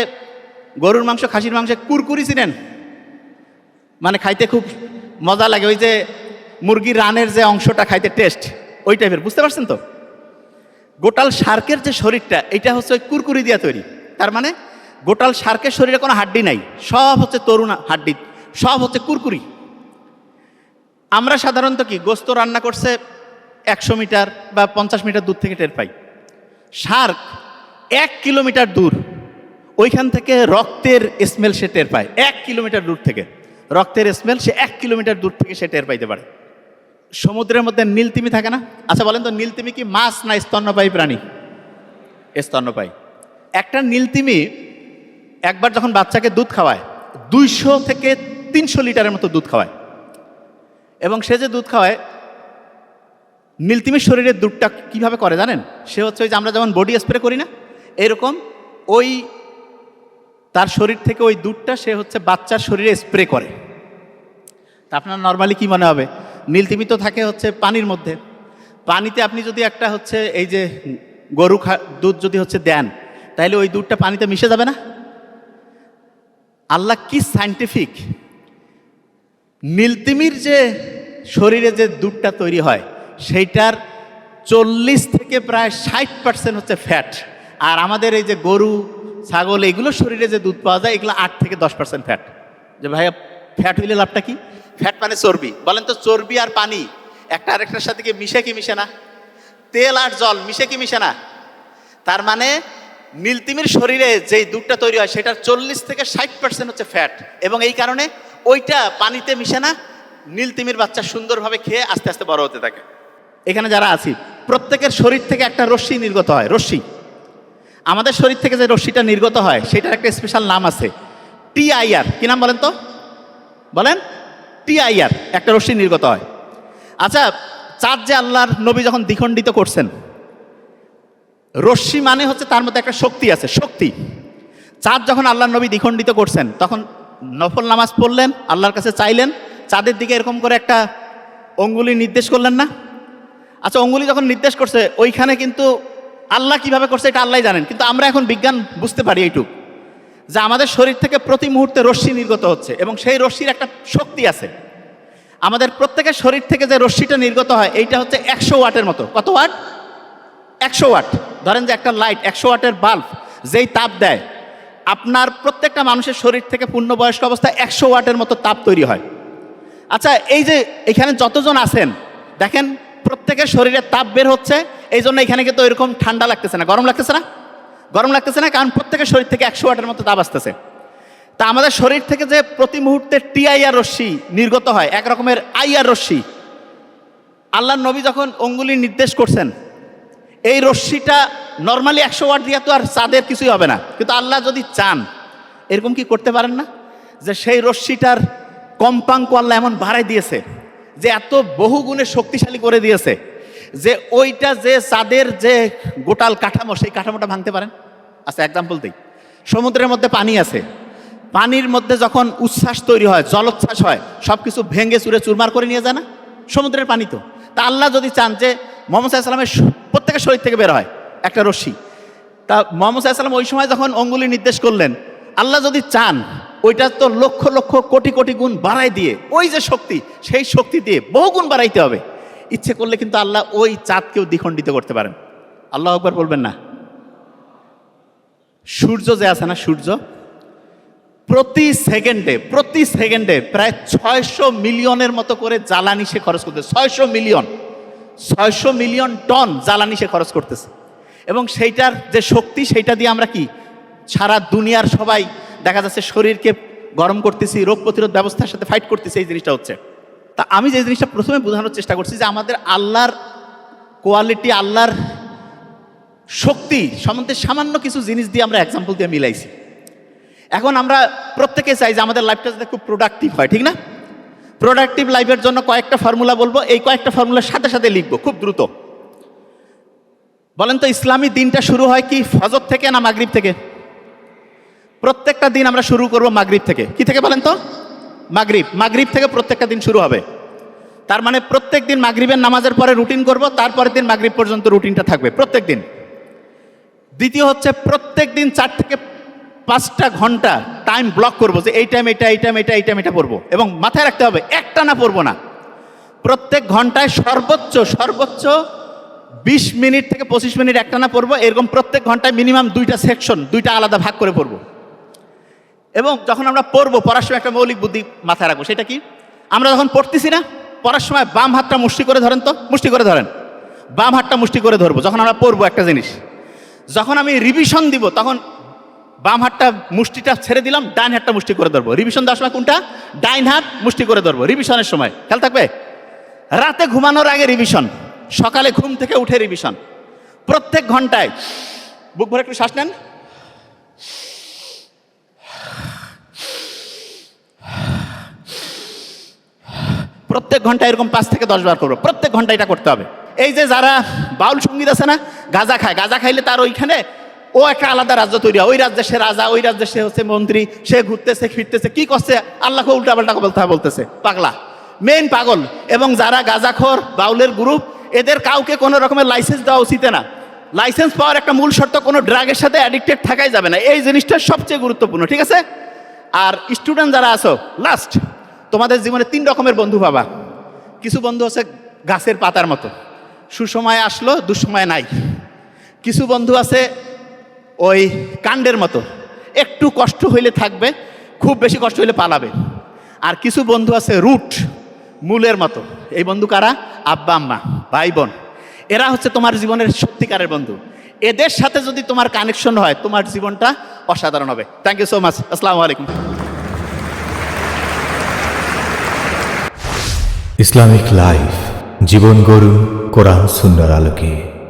গরুর মাংস, খাসির মাংসে কুরকুরি চিনেন? মানে খাইতে খুব মজা লাগে, ওই যে মুরগির রানের যে অংশটা খাইতে টেস্ট, ওই টাইপের। বুঝতে পারছেন তো? গোটাল শার্কের যে শরীরটা, এটা হচ্ছে ওই কুরকুরি দিয়ে তৈরি। তার মানে গোটাল শার্কের শরীরে কোনো হাড্ডি নাই, সব হচ্ছে তরুণ হাড্ডি, সব হচ্ছে কুরকুরি। আমরা সাধারণত কি গোস্ত রান্না করছে 100 মিটার বা 50 মিটার দূর থেকে টের পাই। শার্ক 1 কিলোমিটার দূর, ওইখান থেকে রক্তের স্মেল সে টের পায়। 1 কিলোমিটার দূর থেকে রক্তের স্মেল সে 1 কিলোমিটার দূর থেকে সে টের পাইতে পারে। সমুদ্রের মধ্যে নীলতিমি থাকে না? আচ্ছা বলেন তো, নীলতিমি কি মাছ না স্তন্যপায়ী প্রাণী? স্তন্যপায়ী। একটা নীলতিমি একবার যখন বাচ্চাকে দুধ খাওয়ায়, 200 থেকে 300 লিটারের মতো দুধ খাওয়ায়। এবং সে যে দুধ খাওয়ায়, নীলতিমির শরীরের দুধটা কিভাবে করে জানেন? সে হচ্ছে ওই যে আমরা যেমন বডি স্প্রে করি না, এরকম ওই তার শরীর থেকে ওই দুধটা সে হচ্ছে বাচ্চার শরীরে স্প্রে করে। তা আপনার নর্মালি কি মনে হবে? নীলতিমি তো থাকে হচ্ছে পানির মধ্যে। পানিতে আপনি যদি একটা হচ্ছে এই যে গরু দুধ যদি হচ্ছে দেন, তাহলে ওই দুধটা পানিতে মিশে যাবে না? আল্লাহ কি সায়েন্টিফিক! নীলতিমির যে শরীরে যে দুধটা তৈরি হয় সেইটার 40 থেকে প্রায় 60% হচ্ছে ফ্যাট। আর আমাদের এই যে গরু ছাগল এগুলো শরীরে যে দুধ পাওয়া যায় এগুলো 8 থেকে 10% ফ্যাট। যে ভাইয়া ফ্যাট হইলে লাভটা কি? ফ্যাট মানে চর্বি। বলেন তো চর্বি আর পানি একটা আরেকটার সাথে কি মিশে না? তেল আর জল মিশে কি না? তার মানে নীলতিমির শরীরে যেই দুধটা তৈরি হয় সেটার 40 থেকে 60% হচ্ছে ফ্যাট, এবং এই কারণে ওইটা পানিতে মিশে না। নীলতিমির বাচ্চা সুন্দরভাবে খেয়ে আস্তে আস্তে বড় হতে থাকে। এখানে যারা আছি প্রত্যেকের শরীর থেকে একটা রশ্মি নির্গত হয়। রশ্মি, আমাদের শরীর থেকে যে রশ্মিটা নির্গত হয় সেটার একটা স্পেশাল নাম আছে, TIR। কি নাম বলেন তো? বলেন। TIR একটা রশ্মি নির্গত হয়। আচ্ছা, চাঁদ যে আল্লাহর নবী যখন দ্বিখণ্ডিত করছেন, রশ্মি মানে হচ্ছে তার মধ্যে একটা শক্তি আছে, শক্তি। চাঁদ যখন আল্লাহর নবী দ্বিখণ্ডিত করছেন তখন নফল নামাজ পড়লেন, আল্লাহর কাছে চাইলেন, চাঁদের দিকে এরকম করে একটা অঙ্গুলি নির্দেশ করলেন না? আচ্ছা, অঙ্গুলি যখন নির্দেশ করছে ওইখানে কিন্তু আল্লাহ কিভাবে করছে এটা আল্লাহ জানেন, কিন্তু আমরা এখন বিজ্ঞান বুঝতে পারি এইটুক, যে আমাদের শরীর থেকে প্রতি মুহূর্তে রশ্মি নির্গত হচ্ছে এবং সেই রশ্মির একটা শক্তি আছে। আমাদের প্রত্যেকের শরীর থেকে যে রশ্মিটা নির্গত হয় এইটা হচ্ছে 100 ওয়াটের মতো। কত ওয়াট? 100 ওয়াট। ধরেন যে একটা লাইট 100 ওয়াটের বাল্ব যেই তাপ দেয়, আপনার প্রত্যেকটা মানুষের শরীর থেকে পূর্ণবয়স্ক অবস্থায় 100 ওয়াটের মতো তাপ তৈরি হয়। আচ্ছা, এই যে এখানে যতজন আছেন দেখেন প্রত্যেকের শরীরে তাপ বের হচ্ছে, এই জন্য এখানে কিন্তু এরকম ঠান্ডা লাগতেছে না, গরম লাগতেছে না? গরম লাগতেছে না, কারণ প্রত্যেকের শরীর থেকে 100 ওয়াটের মতো তাপ আসতেছে। তা আমাদের শরীর থেকে যে প্রতি মুহূর্তে TIR রশ্মি নির্গত হয়, এক রকমের IR রশ্মি, আল্লাহর নবী যখন অঙ্গুলি নির্দেশ করছেন, এই রশ্মিটা নর্মালি 100 ওয়াট দিয়ে তো আর চাঁদের কিছুই হবে না, কিন্তু আল্লাহ যদি চান এরকম কি করতে পারেন না, যে সেই রশ্মিটার কম্পাঙ্ক আল্লাহ এমন বাড়াই দিয়েছে, যে এত বহুগুণে শক্তিশালী করে দিয়েছে, যে ওইটা যে চাঁদের যে গোটাল কাঠামো সেই কাঠামোটা ভাঙতে পারেন। আচ্ছা, এক্সাম্পল দিই। সমুদ্রের মধ্যে পানি আছে, পানির মধ্যে যখন উচ্ছ্বাস তৈরি হয়, জলোচ্ছ্বাস হয়, সব কিছু ভেঙে চুরে চুরমার করে নিয়ে যায় না সমুদ্রের পানি? তো তা আল্লাহ যদি চান যে মুহাম্মদ সাল্লাল্লাহু আলাইহি ওয়াসাল্লামের প্রত্যেকের শরীর থেকে বের হয় একটা রশ্মি, তা মুহাম্মদ সাল্লাল্লাহু আলাইহি ওয়াসাল্লাম ওই সময় যখন অঙ্গুলি নির্দেশ করলেন, আল্লাহ যদি চান ওইটা তো লক্ষ লক্ষ কোটি কোটি গুণ বাড়াই দিয়ে, ওই যে শক্তি সেই শক্তি দিয়ে বহু গুণ বাড়াইতে হবে। ইচ্ছে করলে কিন্তু আল্লাহ ওই চাঁদকেও দ্বিখণ্ডিত করতে পারেন। আল্লাহু আকবার বলবেন না? সূর্য যে আছে না, সূর্য প্রতি সেকেন্ডে প্রায় 600 মিলিয়নের মতো করে জ্বালানি সে খরচ করতেছে। 600 মিলিয়ন টন জ্বালানি সে খরচ করতেছে, এবং সেইটার যে শক্তি সেইটা দিয়ে আমরা কি সারা দুনিয়ার সবাই দেখা যাচ্ছে শরীরকে গরম করতেছি, রোগ প্রতিরোধ ব্যবস্থার সাথে ফাইট করতেছি। এই জিনিসটা হচ্ছে, তা আমি যে জিনিসটা প্রথমে বোঝানোর চেষ্টা করছি যে আমাদের আল্লাহর কোয়ালিটি, আল্লাহর শক্তি সম্বন্ধে সামান্য কিছু জিনিস দিয়ে আমরা এক্সাম্পল দিয়ে মিলাইছি। এখন আমরা প্রত্যেকে চাই যে আমাদের লাইফটা যাতে খুব প্রোডাক্টিভ হয়, ঠিক না? প্রোডাক্টিভ লাইফের জন্য কয়েকটা ফর্মুলা বলবো, এই কয়েকটা ফর্মুলার সাথে সাথে লিখবো খুব দ্রুত। বলেন তো, ইসলামী দিনটা শুরু হয় কি ফজর থেকে না মাগরিব থেকে? প্রত্যেকটা দিন আমরা শুরু করব মাগরিব থেকে। কি থেকে বলেন তো? মাগরিব থেকে প্রত্যেকটা দিন শুরু হবে। তার মানে প্রত্যেক দিন মাগরিবের নামাজের পরে রুটিন করব, তারপরের দিন মাগরিব পর্যন্ত রুটিনটা থাকবে প্রত্যেক দিন। দ্বিতীয় হচ্ছে প্রত্যেক দিন 4 থেকে 5টা ঘন্টা টাইম ব্লক করবো, যে এই টাইম এটা পড়বো, এবং মাথায় রাখতে হবে একটা না পড়বো না, প্রত্যেক ঘন্টায় সর্বোচ্চ 20 মিনিট থেকে 25 মিনিট একটা না পড়বো। এরকম প্রত্যেক ঘন্টায় মিনিমাম 2টা সেকশন, 2টা আলাদা ভাগ করে পড়বো। এবং যখন আমরা পড়ার সময় একটা মৌলিক বুদ্ধি মাথায় রাখবো, সেটা কি? আমরা যখন পড়তেছি না, পড়ার সময় বাম হাতটা মুষ্টি করে ধরেন তো, মুষ্টি করে ধরেন, বাম হাতটা মুষ্টি করে ধরবো যখন আমরা পড়বো একটা জিনিস। যখন আমি রিভিশন দিব তখন বাম হাতটা মুষ্টিটা ছেড়ে দিলাম, ডাইন হাতটা মুষ্টি করে ধরবো। রিভিশন দেওয়ার সময় কোনটা? ডাইন হাত মুষ্টি করে ধরবো রিভিশনের সময়। খেয়াল থাকবে। রাতে ঘুমানোর আগে রিভিশন, সকালে ঘুম থেকে উঠে রিভিশন। প্রত্যেক ঘন্টায় বুক ভরে একটু শ্বাস নেন, প্রত্যেক ঘন্টায় এরকম 5 থেকে 10 বার করবো। প্রত্যেক ঘন্টা এটা করতে হবে। এই যে যারা বাউল সঙ্গীত আছে না, গাঁজা খায়, গাঁজা খাইলে তার ওইখানে ও একটা আলাদা রাজ্য তৈরি হয়। ওই রাজ্যে সে রাজা, ওই রাজ্যে সে হচ্ছে মন্ত্রী, সে ঘুরতেছে ফিরতেছে, কি করছে আল্লাহকে উল্টা পাল্টা বলতেছে পাগলা। মেইন পাগল। এবং যারা গাঁজাখোর বাউলের গ্রুপ, এদের কাউকে কোনো রকমের লাইসেন্স দেওয়া উচিত না। লাইসেন্স পাওয়ার একটা মূল শর্ত কোনো ড্রাগের সাথে অ্যাডিক্টেড থাকাই যাবে না, এই জিনিসটা সবচেয়ে গুরুত্বপূর্ণ, ঠিক আছে? আর স্টুডেন্ট যারা আছো, লাস্ট, তোমাদের জীবনে 3 রকমের বন্ধু পাবা। কিছু বন্ধু আছে গাছের পাতার মতো, সুসময় আসলো দুঃসময় নাই। কিছু বন্ধু আছে ওই কাণ্ডের মতো, একটু কষ্ট হইলে থাকবে, খুব বেশি কষ্ট হইলে পালাবে। আর কিছু বন্ধু আছে রুট, মূলের মতো। এই বন্ধু কারা? আব্বা আম্মা, ভাই বোন। এরা হচ্ছে তোমার জীবনের সত্যিকারের বন্ধু। এদের সাথে যদি তোমার কানেকশন হয়, তোমার জীবনটা অসাধারণ হবে। Thank you so much. আসসালামু আলাইকুম।
ইসলামিক লাইফ, জীবন গড়ুন কোরআন সুন্নাহর আলোকে।